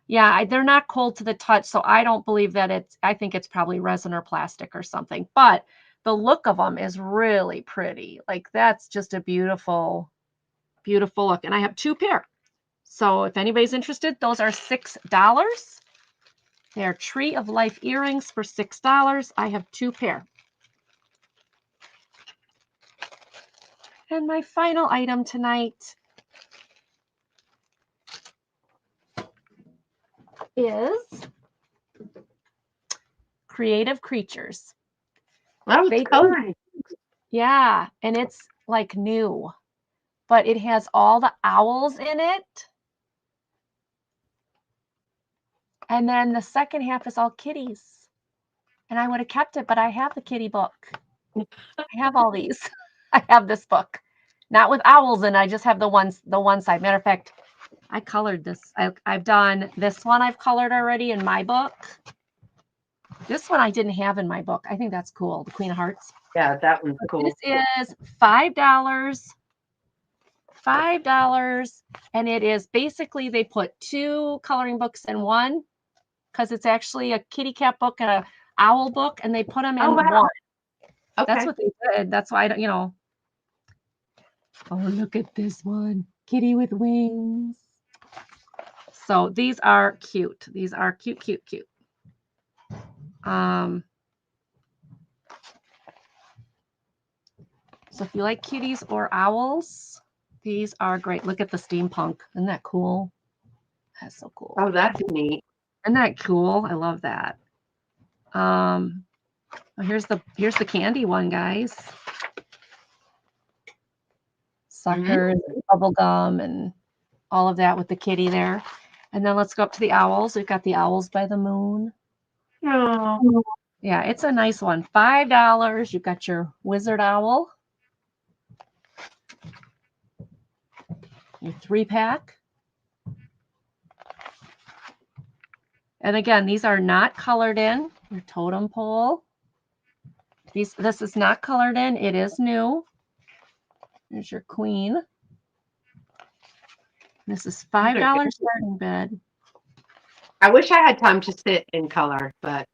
Yeah, they're not cold to the touch, so I don't believe that I think it's probably resin or plastic or something. But the look of them is really pretty. Like that's just a beautiful, beautiful look. And I have 2 pair. So if anybody's interested, those are $6. They're Tree of Life earrings for $6. I have 2 pair. And my final item tonight is Creative Creatures. That was coloring. Yeah, and it's like new, but it has all the owls in it. And then the second half is all kitties. And I would have kept it, but I have the kitty book. I have all these. I have this book. Not with owls in it. I just have the one side. Matter of fact, I colored this. I've done this one I've colored already in my book. This one I didn't have in my book. I think that's cool. The Queen of Hearts. Yeah, that one's cool. This is $5. $5. And it is basically they put 2 coloring books in one because it's actually a kitty cat book and a owl book, and they put them in one. Okay. That's what they did. That's why I don't, Oh, look at this one. Kitty with wings. So these are cute. These are cute, cute, cute. So if you like kitties or owls, these are great. Look at the steampunk. Isn't that cool? That's so cool. Oh, that's neat. Isn't that cool? I love that. Here's the candy one, guys. Suckers, and bubble gum, and all of that with the kitty there. And then let's go up to the owls. We've got the owls by the moon. Oh. Yeah, it's a nice one. $5. You've got your wizard owl. Your 3-pack. And again, these are not colored in. Your totem pole. This is not colored in. It is new. There's your queen. This is $5 starting bid. I wish I had time to sit in color, but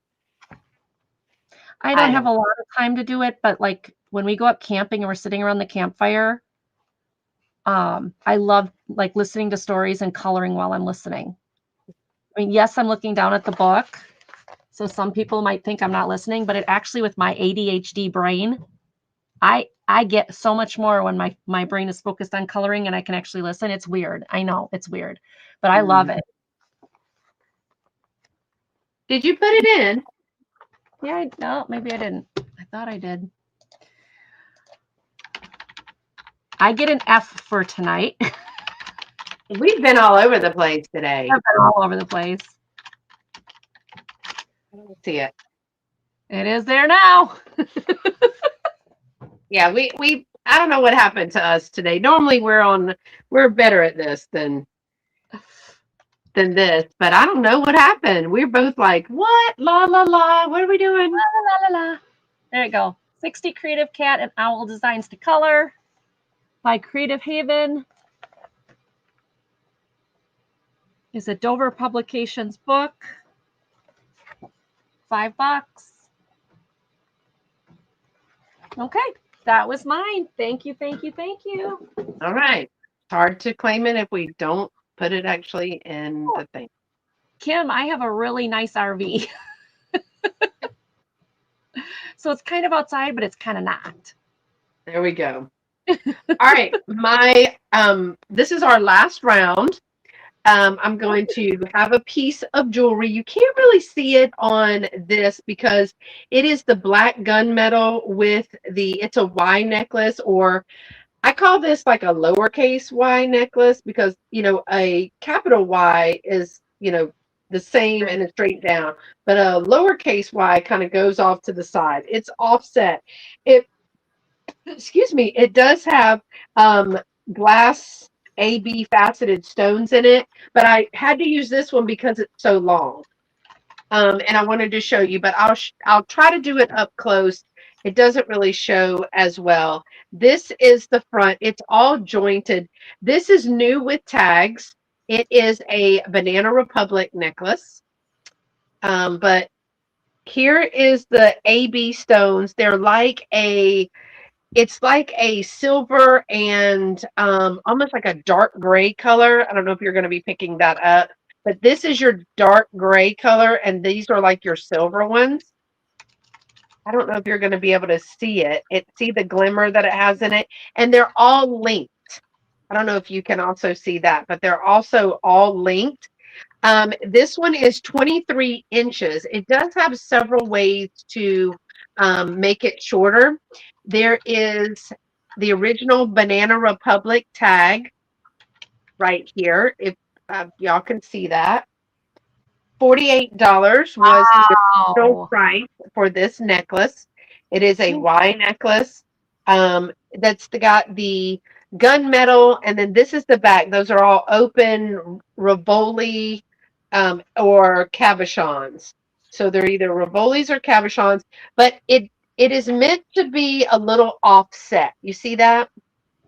I don't have a lot of time to do it, but like when we go up camping and we're sitting around the campfire, I love like listening to stories and coloring while I'm listening. I mean, yes, I'm looking down at the book. So some people might think I'm not listening, but it actually, with my ADHD brain, I get so much more when my brain is focused on coloring and I can actually listen. It's weird. I know it's weird, but I love it. Did you put it in? Yeah, no, maybe I didn't. I thought I did. I get an F for tonight. We've been all over the place today. I've been all over the place. I don't see it. It is there now. Yeah, we I don't know what happened to us today. Normally we're better at this than than this, but I don't know what happened. We're both like, what? La, la, la. What are we doing? La, la, la, la. There you go. 60 Creative Cat and Owl Designs to Color by Creative Haven. Is a Dover Publications book. $5. Okay, that was mine. Thank you, thank you, thank you. All right. It's hard to claim it if we don't put it actually in the thing. Kim, I have a really nice RV. So it's kind of outside, but it's kind of not. There we go. All right. This is our last round. I'm going to have a piece of jewelry. You can't really see it on this because it is the black gunmetal with it's a Y necklace, or I call this like a lowercase Y necklace because, a capital Y is, the same and it's straight down, but a lowercase Y kind of goes off to the side. It's offset. Excuse me, it does have glass AB faceted stones in it, but I had to use this one because it's so long. And I wanted to show you, but I'll try to do it up close. It doesn't really show as well. This is the front. It's all jointed. This is new with tags. It is a Banana Republic necklace. But here is the AB stones. They're it's like a silver and almost like a dark gray color. I don't know if you're going to be picking that up, but this is your dark gray color, and these are like your silver ones. I don't know if you're going to be able to see it. See the glimmer that it has in it, and they're all linked. I don't know if you can also see that, but they're also all linked. This one is 23 inches. It does have several ways to make it shorter. There is the original Banana Republic tag right here, if y'all can see that. $48 was the original price for this necklace. It is a Y necklace that's got the gunmetal, and then this is the back. Those are all open Rivoli or cabochons. So they're either Rivolis or cabochons, but it is meant to be a little offset. You see that?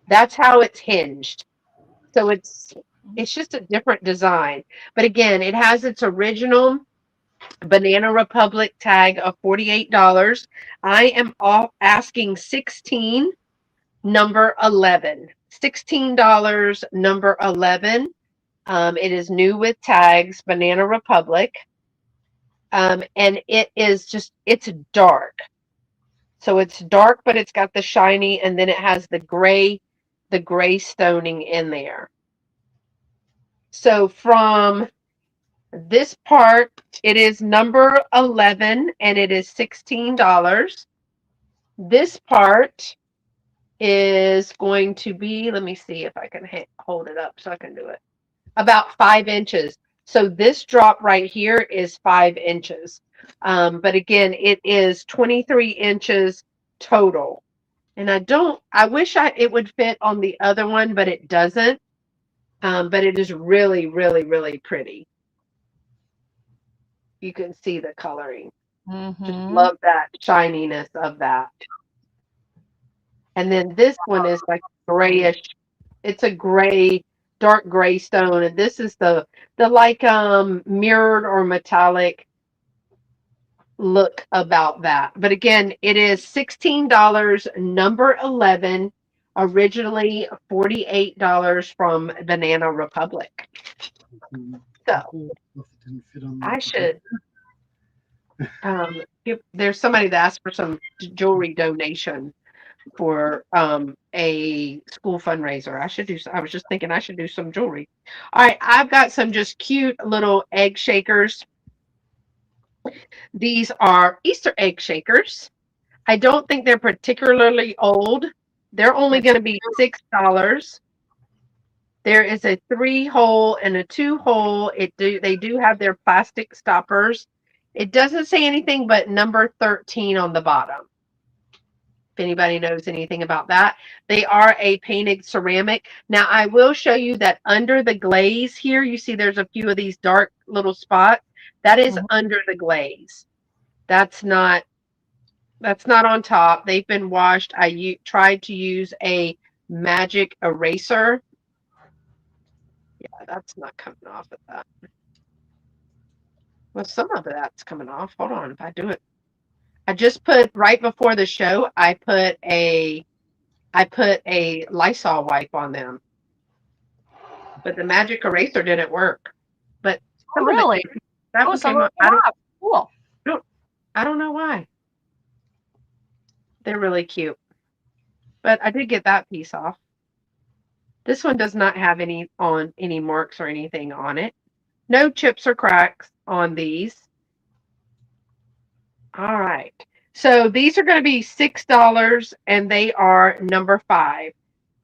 That's how it's hinged. So it's just a different design. But again, it has its original Banana Republic tag of $48. I am asking 16, number 11. $16, number 11. It is new with tags, Banana Republic. And it is it's dark. So it's dark, but it's got the shiny, and then it has the gray stoning in there. So from this part, it is number 11, and it is $16. This part is going to be, let me see if I can hold it up so I can do it, about 5 inches. So this drop right here is 5 inches. But again, it is 23 inches total. And I wish it would fit on the other one, but it doesn't. But it is really, really, really pretty. You can see the coloring. Mm-hmm. Just love that shininess of that. And then this one is like grayish. It's a gray, dark gray stone. And this is the like mirrored or metallic look about that. But again, it is $16, number 11, originally $48 from Banana Republic. So I should there's somebody that asked for some jewelry donation for a school fundraiser. I was just thinking I should do some jewelry. All right, I've got some just cute little egg shakers. These are Easter egg shakers. I don't think they're particularly old. They're only going to be $6. There is a 3-hole and a 2-hole. They do have their plastic stoppers. It doesn't say anything but number 13 on the bottom. if anybody knows anything about that. They are a painted ceramic. Now, I will show you that under the glaze here, you see there's a few of these dark little spots. That is under the glaze. That's not on top. They've been washed. I tried to use a magic eraser. Yeah, that's not coming off of that. Well, some of that's coming off. Hold on. If I do it, I just put right before the show, I put a Lysol wipe on them. But the magic eraser didn't work. But some of it, that was cool. I don't know why. They're really cute. But I did get that piece off. This one does not have any marks or anything on it. No chips or cracks on these. All right. So these are going to be $6 and they are number 5.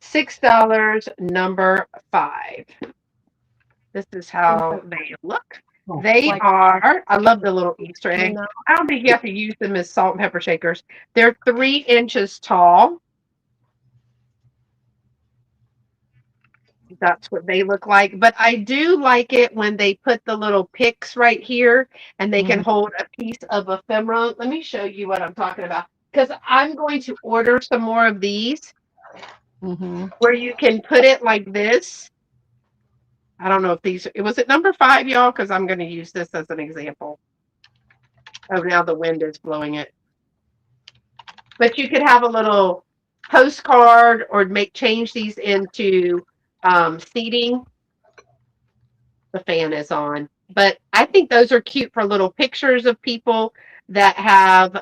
$6, number 5. This is how they look. They are, I love the little Easter egg. I don't think you have to use them as salt and pepper shakers. They're 3 inches tall. That's what they look like. But I do like it when they put the little picks right here and they can hold a piece of ephemera. Let me show you what I'm talking about. Because I'm going to order some more of these where you can put it like this. I don't know if these, was it number 5, y'all? Because I'm going to use this as an example. Oh, now the wind is blowing it. But you could have a little postcard or change these into seating. The fan is on. But I think those are cute for little pictures of people that have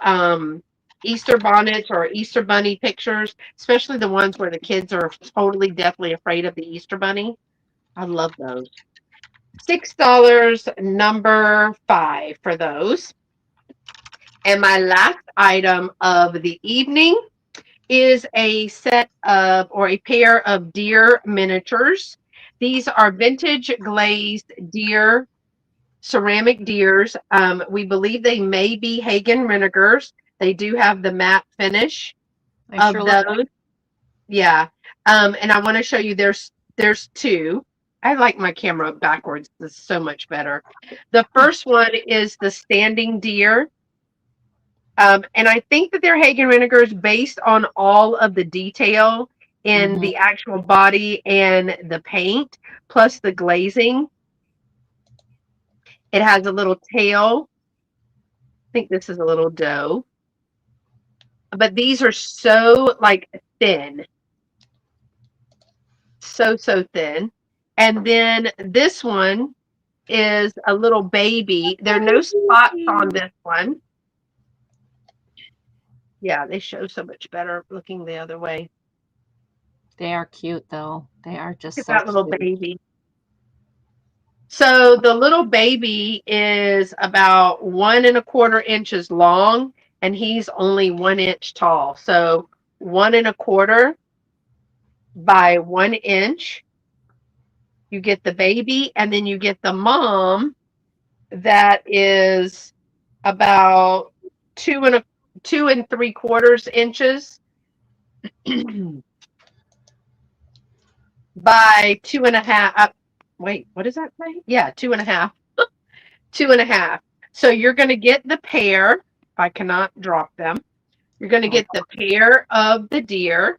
Easter bonnets or Easter bunny pictures, especially the ones where the kids are totally, deathly afraid of the Easter bunny. I love those. $6, number 5 for those. And my last item of the evening is a set of, or a pair of deer miniatures. These are vintage glazed deer, ceramic deers. We believe they may be Hagen Renegers. They do have the matte finish of those. Yeah. And I want to show you there's 2. I like my camera backwards. This is so much better. The first one is the standing deer. And I think that they're Hagen Renegers based on all of the detail in the actual body and the paint, plus the glazing. It has a little tail. I think this is a little doe. But these are so like thin. So thin. And then this one is a little baby. There are no spots on this one. Yeah, they show so much better looking the other way. They are cute, though. They are just so that little baby. So the little baby is about 1 1/4 inches long, and he's only 1 inch tall. So 1 1/4 by 1 inch. You get the baby, and then you get the mom that is about 2 3/4 inches by 2.5. Wait, what does that say? Yeah, 2.5. 2.5. So you're going to get the pair. I cannot drop them. You're going to get the pair of the deer.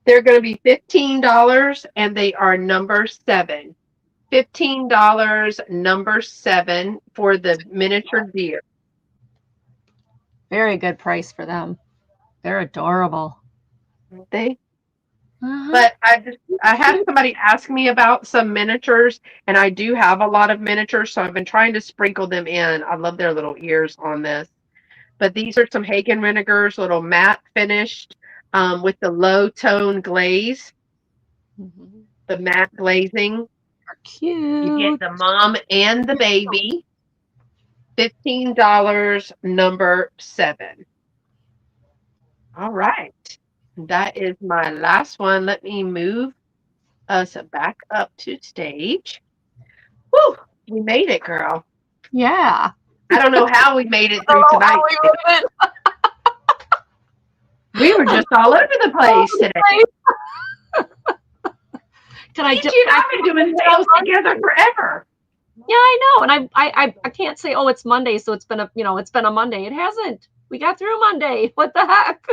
They're going to be $15, and they are number 7. $15, number 7 for the miniature deer. Very good price for them. They're adorable. Aren't they? But I had somebody ask me about some miniatures, and I do have a lot of miniatures, so I've been trying to sprinkle them in. I love their little ears on this. But these are some Hagen Renegers, little matte finished with the low tone glaze. The matte glazing. Cute. You get the mom and the baby. $15, number 7. All right. That is my last one. Let me move us back up to stage. Woo! We made it, girl. Yeah. I don't know how we made it through tonight. We were just all over the place today. Can I You and I've been doing sales together forever. Yeah, I know. And I can't say, oh, it's Monday, so it's been a Monday. It hasn't. We got through Monday. What the heck?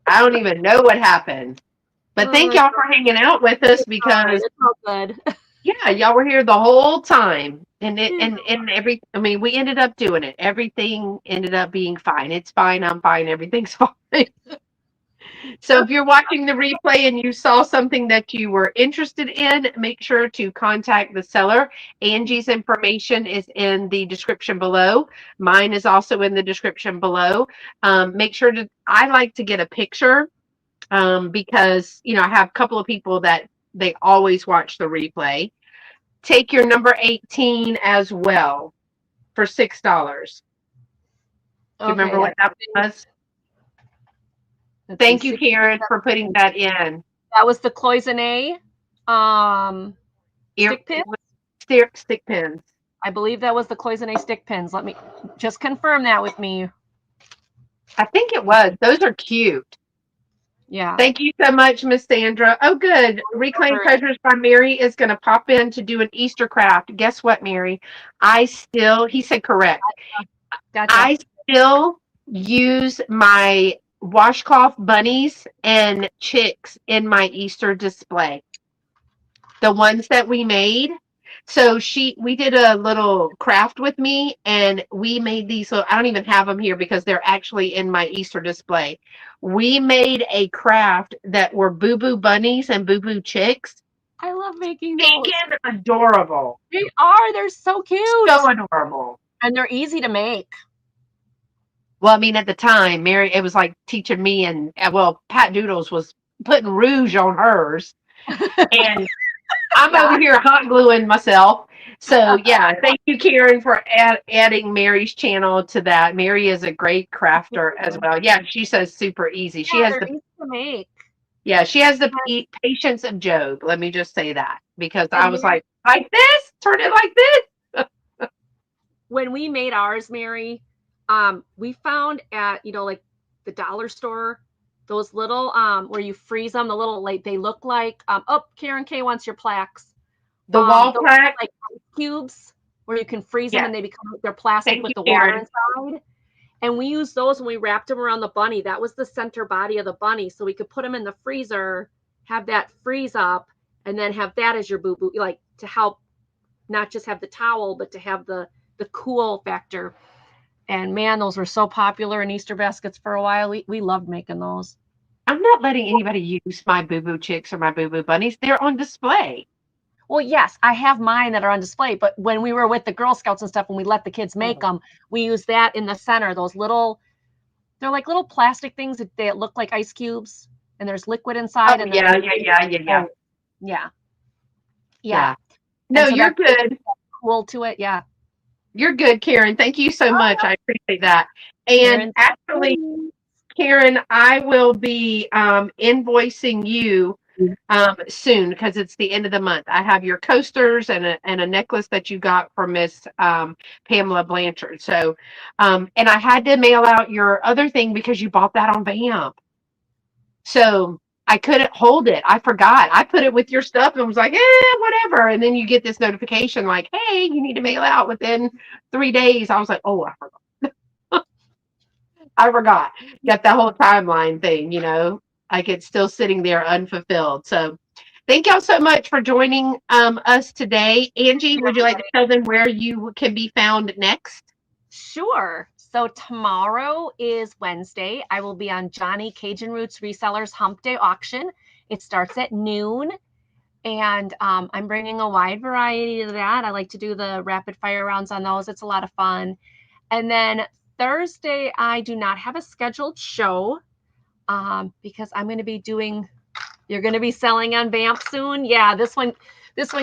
I don't even know what happened. But thank y'all for hanging out with us because it's all good. yeah, y'all were here the whole time. And we ended up doing it. Everything ended up being fine. It's fine, I'm fine, everything's fine. So if you're watching the replay and you saw something that you were interested in, make sure to contact the seller. Angie's information is in the description below. Mine is also in the description below. Make sure I like to get a picture because, I have a couple of people that they always watch the replay. Take your number 18 as well for $6. Do you remember what that was? Thank you, Karen, for putting that in. That was the cloisonne stick pins. Stick pins. I believe that was the cloisonne stick pins. Let me just confirm that with me. I think it was. Those are cute. Yeah. Thank you so much, Miss Sandra. Oh, good. Reclaimed Treasures by Mary is going to pop in to do an Easter craft. Guess what, Mary? He said correct. Gotcha. I still use my washcloth bunnies and chicks in my Easter display. The ones that we made. So we did a little craft with me and we made these. So I don't even have them here because they're actually in my Easter display. We made a craft that were Boo Boo bunnies and Boo Boo chicks. I love making those. Adorable. They are. They're so cute. So adorable. And they're easy to make. Well, I mean, at the time, Mary, it was like teaching me Pat Doodles was putting rouge on hers. And I'm over here hot gluing myself. So, yeah, thank you, Karen, for adding Mary's channel to that. Mary is a great crafter as well. Yeah, she says super easy. She has easy to make. Yeah, she has the patience of Job. Let me just say that because I was like this, turn it like this. When we made ours, Mary, we found at, like the dollar store, those little where you freeze them, the little they look like Karen K wants your plaques. The wall plaque, like cubes where you can freeze them and they become they're plastic with the water inside. And we used those when we wrapped them around the bunny. That was the center body of the bunny, so we could put them in the freezer, have that freeze up, and then have that as your boo boo, like to help not just have the towel, but to have the cool factor. And man, those were so popular in Easter baskets for a while. We loved making those. I'm not letting anybody use my Boo Boo chicks or my Boo Boo bunnies. They're on display. Well, yes, I have mine that are on display. But when we were with the Girl Scouts and stuff, when we let the kids make them, we use that in the center. Those they're like little plastic things that they look like ice cubes, and there's liquid inside. Oh, yeah. Yeah. No, so you're good. Cool to it. Yeah. You're good, Karen. Thank you so much. I appreciate that. And actually, Karen, I will be invoicing you soon because it's the end of the month. I have your coasters and a necklace that you got from Miss Pamela Blanchard. So, and I had to mail out your other thing because you bought that on Vamp. So I couldn't hold it. I forgot. I put it with your stuff and was like, whatever. And then you get this notification like, hey, you need to mail out within 3 days. I was like, oh, I forgot. I forgot. Got that whole timeline thing, like it's still sitting there unfulfilled. So thank y'all so much for joining us today. Angie, would you like to tell them where you can be found next? Sure. So tomorrow is Wednesday. I will be on Johnny Cajun Roots Resellers Hump Day Auction. It starts at noon. And I'm bringing a wide variety to that. I like to do the rapid fire rounds on those. It's a lot of fun. And then Thursday, I do not have a scheduled show because I'm going to be you're going to be selling on Vamp soon. Yeah, this one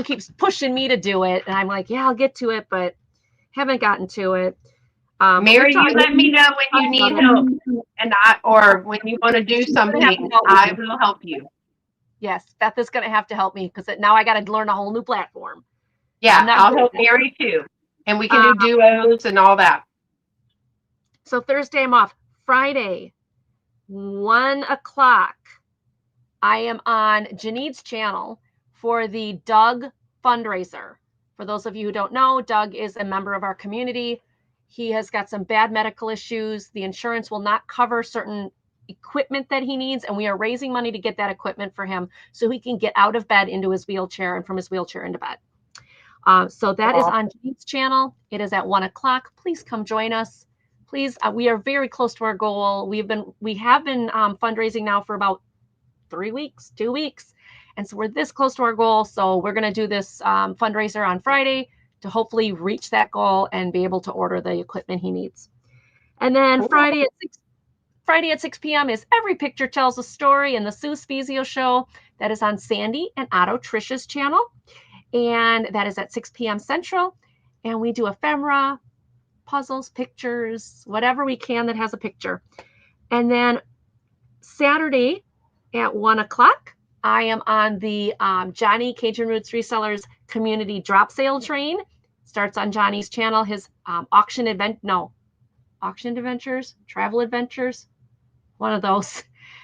keeps pushing me to do it. And I'm like, yeah, I'll get to it, but haven't gotten to it. Mary, you let me know when you need help or when you want to do something, I will help you. Yes, Beth is going to have to help me because now I got to learn a whole new platform. Yeah, I'll help Mary too. And we can do duos and all that. So Thursday I'm off. Friday, 1 o'clock, I am on Janine's channel for the Doug fundraiser. For those of you who don't know, Doug is a member of our community. He has got some bad medical issues. The insurance will not cover certain equipment that he needs, and we are raising money to get that equipment for him so he can get out of bed into his wheelchair and from his wheelchair into bed. So that is on Janine's channel. It is at 1 o'clock. Please come join us. Please, we are very close to our goal. We have been fundraising now for about 3 weeks, 2 weeks. And so we're this close to our goal. So we're going to do this fundraiser on Friday to hopefully reach that goal and be able to order the equipment he needs. And then Friday at 6 p.m. is Every Picture Tells a Story in the Sue Spezio Show. That is on Sandy and Otto Trish's channel. And that is at 6 p.m. Central. And we do ephemera, puzzles, pictures, whatever we can that has a picture. And then Saturday at 1 o'clock, I am on the Johnny Cajun Roots Resellers Community Drop Sale Train. Starts on Johnny's channel. His Auction Adventures, Travel Adventures, one of those.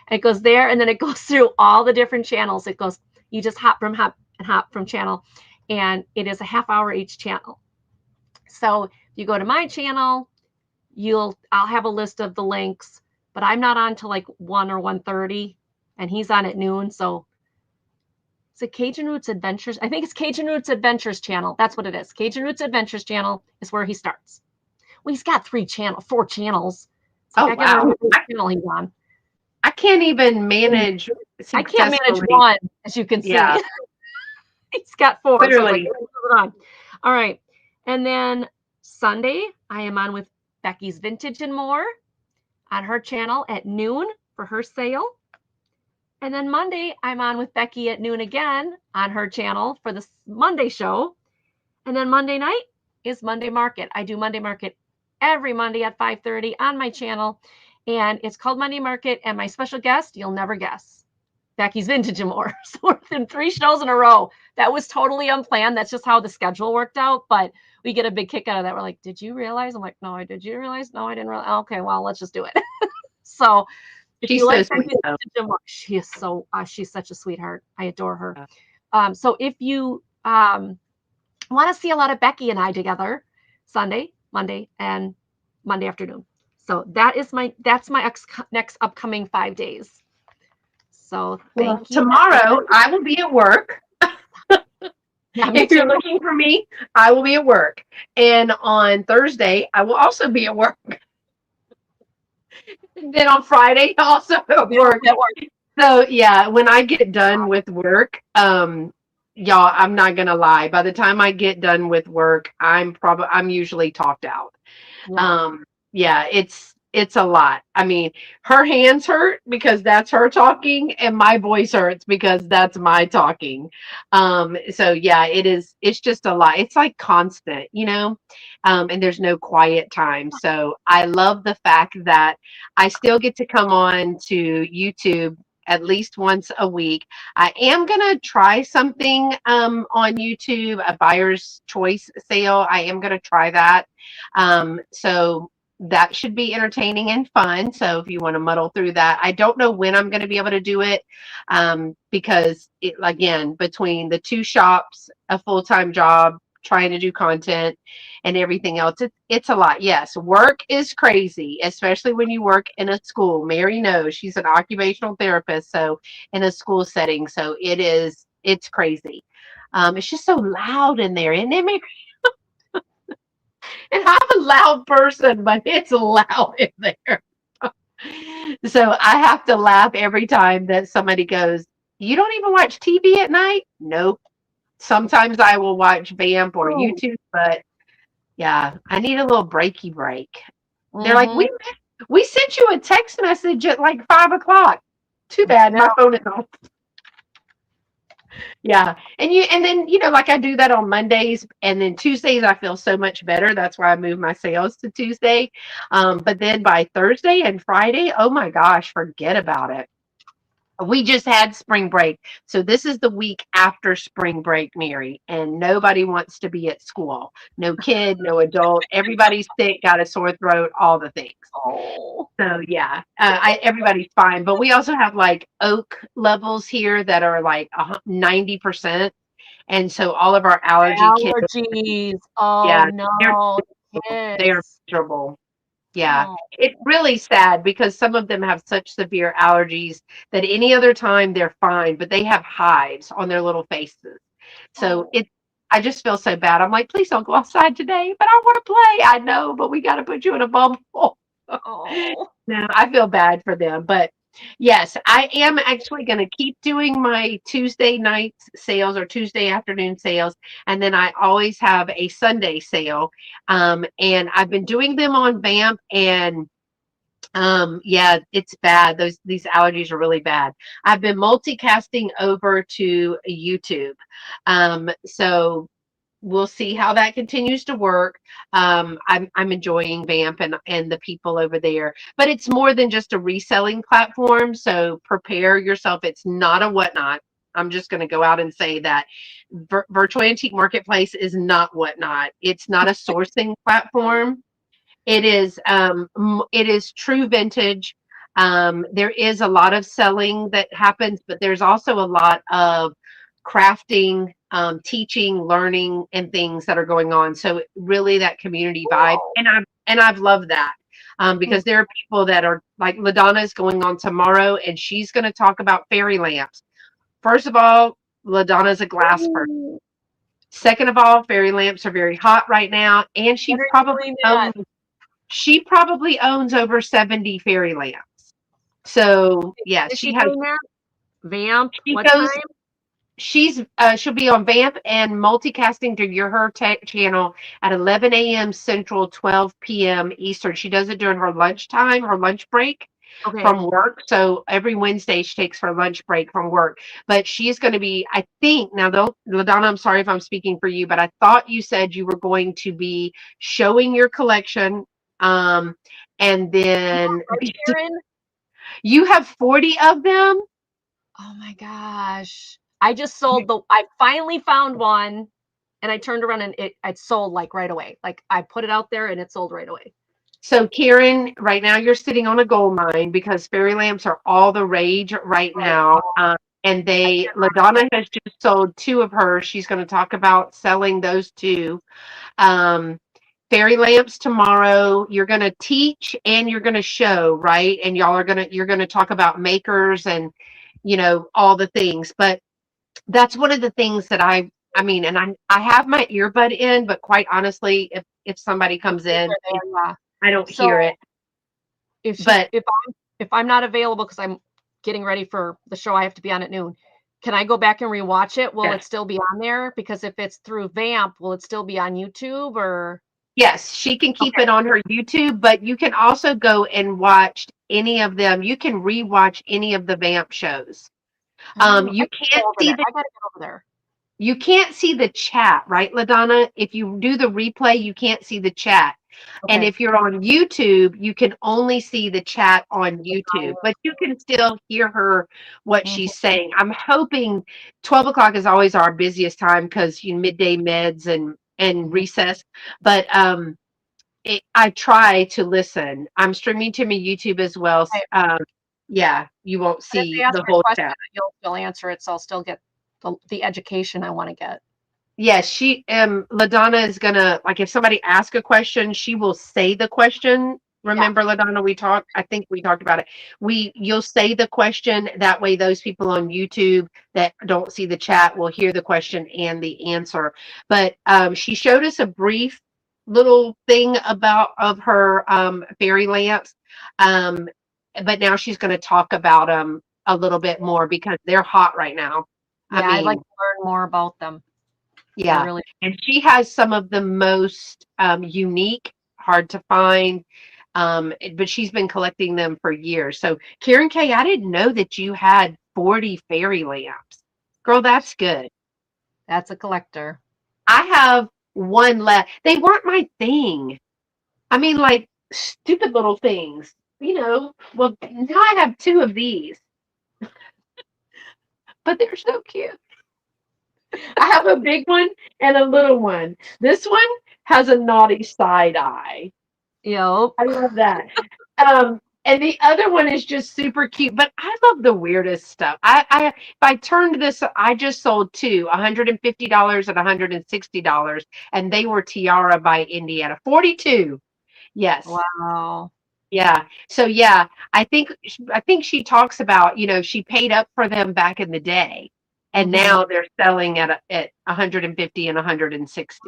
And it goes there, and then it goes through all the different channels. It goes, you just hop from channel, and it is a half hour each channel. So if you go to my channel, I'll have a list of the links, but I'm not on till like 1 or 1:30. And he's on at noon. So it's a Cajun Roots Adventures. I think it's Cajun Roots Adventures channel. That's what it is. Cajun Roots Adventures channel is where he starts. Well, he's got 4 channels. So wow. Channel he's on. I can't even manage. I can't manage one, as you can see. Yeah. He's got 4. Literally. So all right. And then Sunday, I am on with Becky's Vintage and More on her channel at noon for her sale. And then Monday, I'm on with Becky at noon again on her channel for the Monday show. And then Monday night is Monday Market. I do Monday Market every Monday at 5:30 on my channel. And it's called Monday Market. And my special guest, you'll never guess, Becky's Vintage and More. So we're in 3 shows in a row. That was totally unplanned. That's just how the schedule worked out. But we get a big kick out of that. We're like, did you realize? I'm like, no, did you realize? No, I didn't realize. Okay, well, let's just do it. So if you like she is so she's such a sweetheart. I adore her. So if you want to see a lot of Becky and I together, Sunday, Monday, and Monday afternoon. So that's my next upcoming 5 days. So thank you. Tomorrow I will be at work. If you're looking for me, I will be at work. And on Thursday, I will also be at work. And then on Friday, also at work. So yeah, when I get done with work, y'all, I'm not gonna lie. By the time I get done with work, I'm usually talked out. Yeah, it's a lot. I mean, her hands hurt because that's her talking, and my voice hurts because that's my talking. So yeah, it's just a lot. It's like constant, and there's no quiet time. So I love the fact that I still get to come on to YouTube at least once a week. I am going to try something on YouTube, a buyer's choice sale. I am going to try that. So that should be entertaining and fun. So if you want to muddle through that, I don't know when I'm going to be able to do it because again, between the 2 shops, a full-time job, trying to do content and everything else, it's a lot. Yes, work is crazy, especially when you work in a school. Mary knows, she's an occupational therapist, so in a school setting. So it's crazy. It's just so loud in there, isn't it, Mary? And I'm a loud person, but it's loud in there. So I have to laugh every time that somebody goes, "You don't even watch TV at night?" Nope. Sometimes I will watch Vamp or YouTube, but yeah, I need a little breaky break. They're like, we sent you a text message at like 5 o'clock. Too bad, my phone is off. Yeah. And then, like I do that on Mondays, and then Tuesdays I feel so much better. That's why I moved my sales to Tuesday. But then by Thursday and Friday, oh my gosh, forget about it. We just had spring break. So this is the week after spring break, Mary, and nobody wants to be at school. No kid, no adult. Everybody's sick, got a sore throat, all the things. Oh. So yeah, everybody's fine. But we also have like oak levels here that are like 90%. And so all of our allergy kids, Allergies. Oh yeah, they're no, they're kids. miserable. Yeah, Oh. it's really sad because some of them have such severe allergies that any other time they're fine, but they have hives on their little faces. So Oh. I just feel so bad. I'm like, please don't go outside today, but I want to play. I know, but we got to put you in a bubble. Oh. No, I feel bad for them, but yes, I am actually going to keep doing my Tuesday night sales or Tuesday afternoon sales, and then I always have a Sunday sale. And I've been doing them on Vamp, and yeah, it's bad. These allergies are really bad. I've been multicasting over to YouTube. So we'll see how that continues to work. I'm enjoying Vamp and the people over there, but it's more than just a reselling platform. So prepare yourself. It's not a Whatnot. I'm just going to go out and say that Virtual Antique Marketplace is not Whatnot. It's not a sourcing platform. It is true vintage. There is a lot of selling that happens, but there's also a lot of crafting, teaching, learning, and things that are going on. So really, that community vibe, Oh. and I've loved that. Because there are people that are like LaDonna is going on tomorrow, and she's going to talk about fairy lamps. First of all, LaDonna's a glass person. Ooh. Second of all, fairy lamps are very hot right now, and What are you doing that? she probably owns over 70 fairy lamps. So yeah, Is she doing that? Vamp? she What time? goes, she'll be on Vamp and multicasting to her tech channel at 11 a.m. Central, 12 p.m. Eastern. She does it during her lunchtime, her lunch break Okay. from work. So every Wednesday she takes her lunch break from work. But she's going to be, I think, now though, LaDonna, I'm sorry if I'm speaking for you, but I thought you said you were going to be showing your collection. Um, and then Right, Karen? you have 40 of them. Oh my gosh. I finally found one and I turned around and it sold like right away. Like I put it out there and it sold right away. So Karen, right now you're sitting on a gold mine because fairy lamps are all the rage right Right. now. And LaDonna has just sold two of hers. She's going to talk about selling those two. Um, fairy lamps tomorrow. You're going to teach and you're going to show, right? And you're going to talk about makers and, all the things. But that's one of the things that I mean, and I have my earbud in, but quite honestly, if somebody comes in, Yeah. I don't So hear it. if But if I'm not available because I'm getting ready for the show I have to be on at noon, can I go back and rewatch it? Will it yes, still be on there? Because if it's through Vamp, will it still be on YouTube or yes, she can keep okay. it on her YouTube, but you can also go and watch any of them. You can rewatch any of the Vamp shows. Oh, You can't see I gotta get over there. you can't see the chat, right, LaDonna? If you do the replay, you can't see the chat. And Okay. if you're on YouTube, you can only see the chat on YouTube, but you can still hear her what Mhm. she's saying. I'm hoping 12 o'clock is always our busiest time because midday meds and recess. But I try to listen. I'm streaming to my YouTube as well. Okay. Yeah, you won't But if see they ask the me a whole question, chat. you'll answer it, so I'll still get the education I want to get. Yes, LaDonna is gonna, like, if somebody asks a question, she will say the question. Yeah. Remember, LaDonna, I think we talked about it. You'll say the question. That way those people on YouTube that don't see the chat will hear the question and the answer. But she showed us a brief little thing of her fairy lamps. Um, but now she's going to talk about them a little bit more because they're hot right now. I Yeah, I'd like mean, to learn more about them. I yeah. really And she has some of the most unique, hard to find, but she's been collecting them for years. So, Karen Kay, I didn't know that you had 40 fairy lamps. Girl, that's good. that's a collector. I have one left. They weren't my thing. I mean, like stupid little things, Well, now I have two of these. but they're so cute. I have a big one and a little one. This one has a naughty side eye. Yep. I love that. And the other one is just super cute, but I love the weirdest stuff. If I turned this, I just sold two, $150 and $160, and they were Tiara by Indiana. 42. Yes. Wow. Yeah. So yeah, I think she talks about, she paid up for them back in the day, and Mm-hmm. now they're selling at 150 and 160.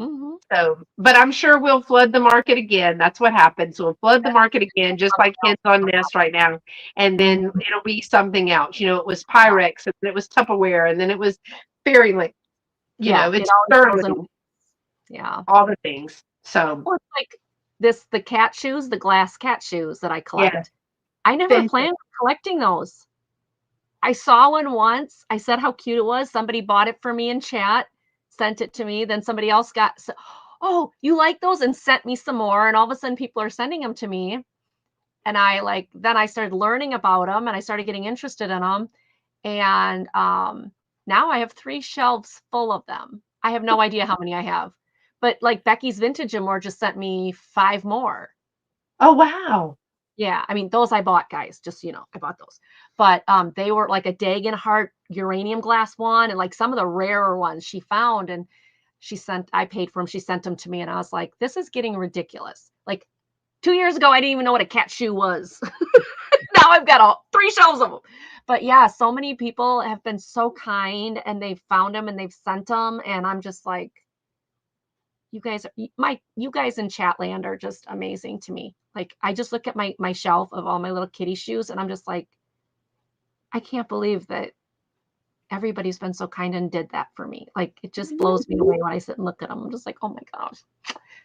Mm-hmm. So, but I'm sure we'll flood the market again. That's what happens. We'll flood the market again, just like Kids on Nest right now. And then Mm-hmm. it'll be something else. It was Pyrex, and then it was Tupperware, and then it was Fairy Link. Yeah, it It's always goes Sterling, in. Yeah. all the things. So, Well, it's like the cat shoes, the glass cat shoes that I yeah. collect. I never Vintage. planned on collecting those. I saw one once. I said how cute it was. Somebody bought it for me in chat, sent it to me. Then somebody else oh, you like those? And sent me some more. And all of a sudden people are sending them to me. And then I started learning about them and I started getting interested in them. And now I have 3 shelves full of them. I have no idea how many I have. But like Becky's Vintage and More just sent me 5 more. Oh, wow. Yeah, I mean, those I bought, guys, just so you know, I bought those. But they were like a Dagenhart uranium glass one and like some of the rarer ones she found. And I paid for them. She sent them to me. And I was like, this is getting ridiculous. Like 2 years ago, I didn't even know what a cat shoe was. Now I've got 3 shelves of them. But yeah, so many people have been so kind and they've found them and they've sent them. And I'm just like, you guys in Chatland are just amazing to me. Like I just look at my shelf of all my little kitty shoes and I'm just like, I can't believe that everybody's been so kind and did that for me. Like it just blows me away when I sit and look at them. I'm just like, oh my gosh.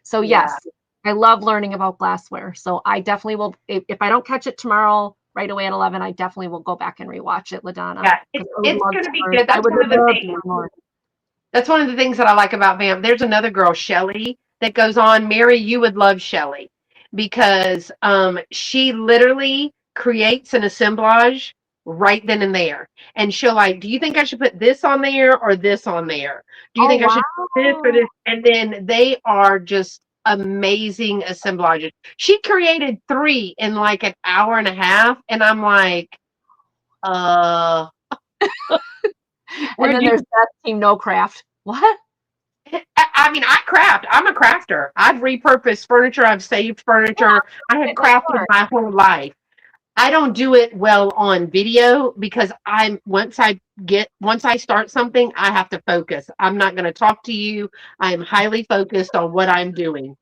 So Yeah. yes, I love learning about glassware. So I definitely will, if I don't catch it tomorrow right away at 11, I definitely will go back and rewatch it, LaDonna. Yeah. It's going to be good. That's one of the things. That's one of the things that I like about Vamp. There's another girl, Shelly, that goes on. Mary, you would love Shelly because she literally creates an assemblage right then and there. And she'll like, do you think I should put this on there or this on there? Do you Oh, think I should put this or wow. this? And then they are just amazing assemblages. She created 3 in like an hour and a half. And I'm like, uh, And where'd then you there's that team No Craft. What? I mean, I craft. I'm a crafter. I've repurposed furniture. I've saved furniture. I have Get next crafted door. my whole life. I don't do it well on video because once I start something, I have to focus. I'm not going to talk to you. I'm highly focused on what I'm doing.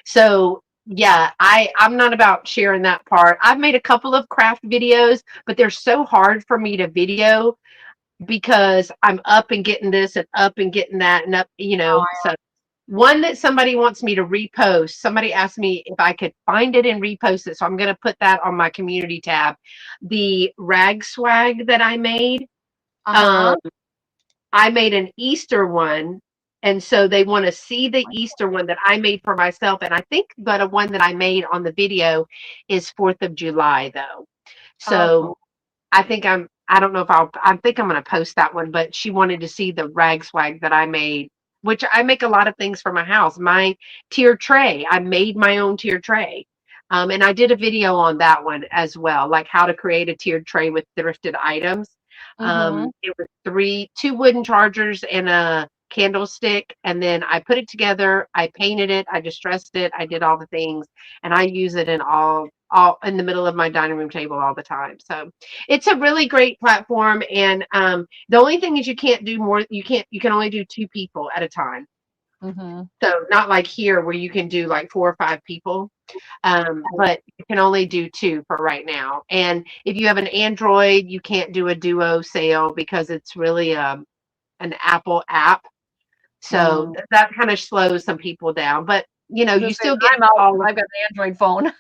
So yeah, I'm not about sharing that part. I've made a couple of craft videos, but they're so hard for me to video because I'm up and getting this and up and getting that and up, Oh, so one that somebody wants me to repost, somebody asked me if I could find it and repost it. So I'm going to put that on my community tab. The rag swag that I made, uh-huh. I made an Easter one. And so they want to see the Easter one that I made for myself. And I think the one that I made on the video is 4th of July, though. Oh, So cool. I don't know if I think I'm going to post that one, but she wanted to see the rag swag that I made, which I make a lot of things for my house. My tier tray, I made my own tier tray. And I did a video on that one as well, like how to create a tiered tray with thrifted items. Mm-hmm. It was two wooden chargers and a candlestick, and then I put it together. I painted it, I distressed it, I did all the things, and I use it in all in the middle of my dining room table all the time. So it's a really great platform, and the only thing is you can't do more. You can only do 2 people at a time. Mm-hmm. So not like here where you can do like 4 or 5 people. But you can only do 2 for right now. And if you have an Android, you can't do a duo sale because it's really an Apple app. So that kind of slows some people down. But you still get I'm out all 'cause I've got an Android phone.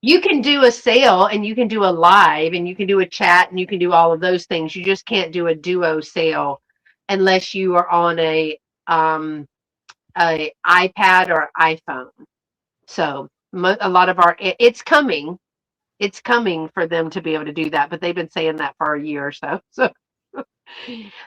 you can do a sale and you can do a live and you can do a chat and you can do all of those things. You just can't do a duo sale unless you are on a iPad or iPhone. So a lot of it's coming. it's coming for them to be able to do that, but they've been saying that for a year or so. So,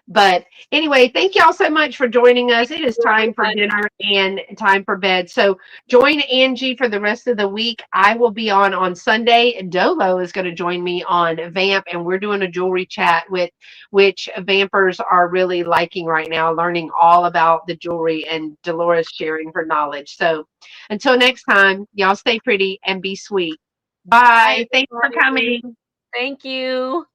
but anyway, thank y'all so much for joining us. It is time for dinner and time for bed. So join Angie for the rest of the week. I will be on Sunday. Dolo is going to join me on Vamp, and we're doing a jewelry chat with which vampers are really liking right now, learning all about the jewelry, and Dolores sharing her knowledge. So until next time, y'all stay pretty and be sweet. Bye. Bye, Thanks for coming. everybody. Thank you.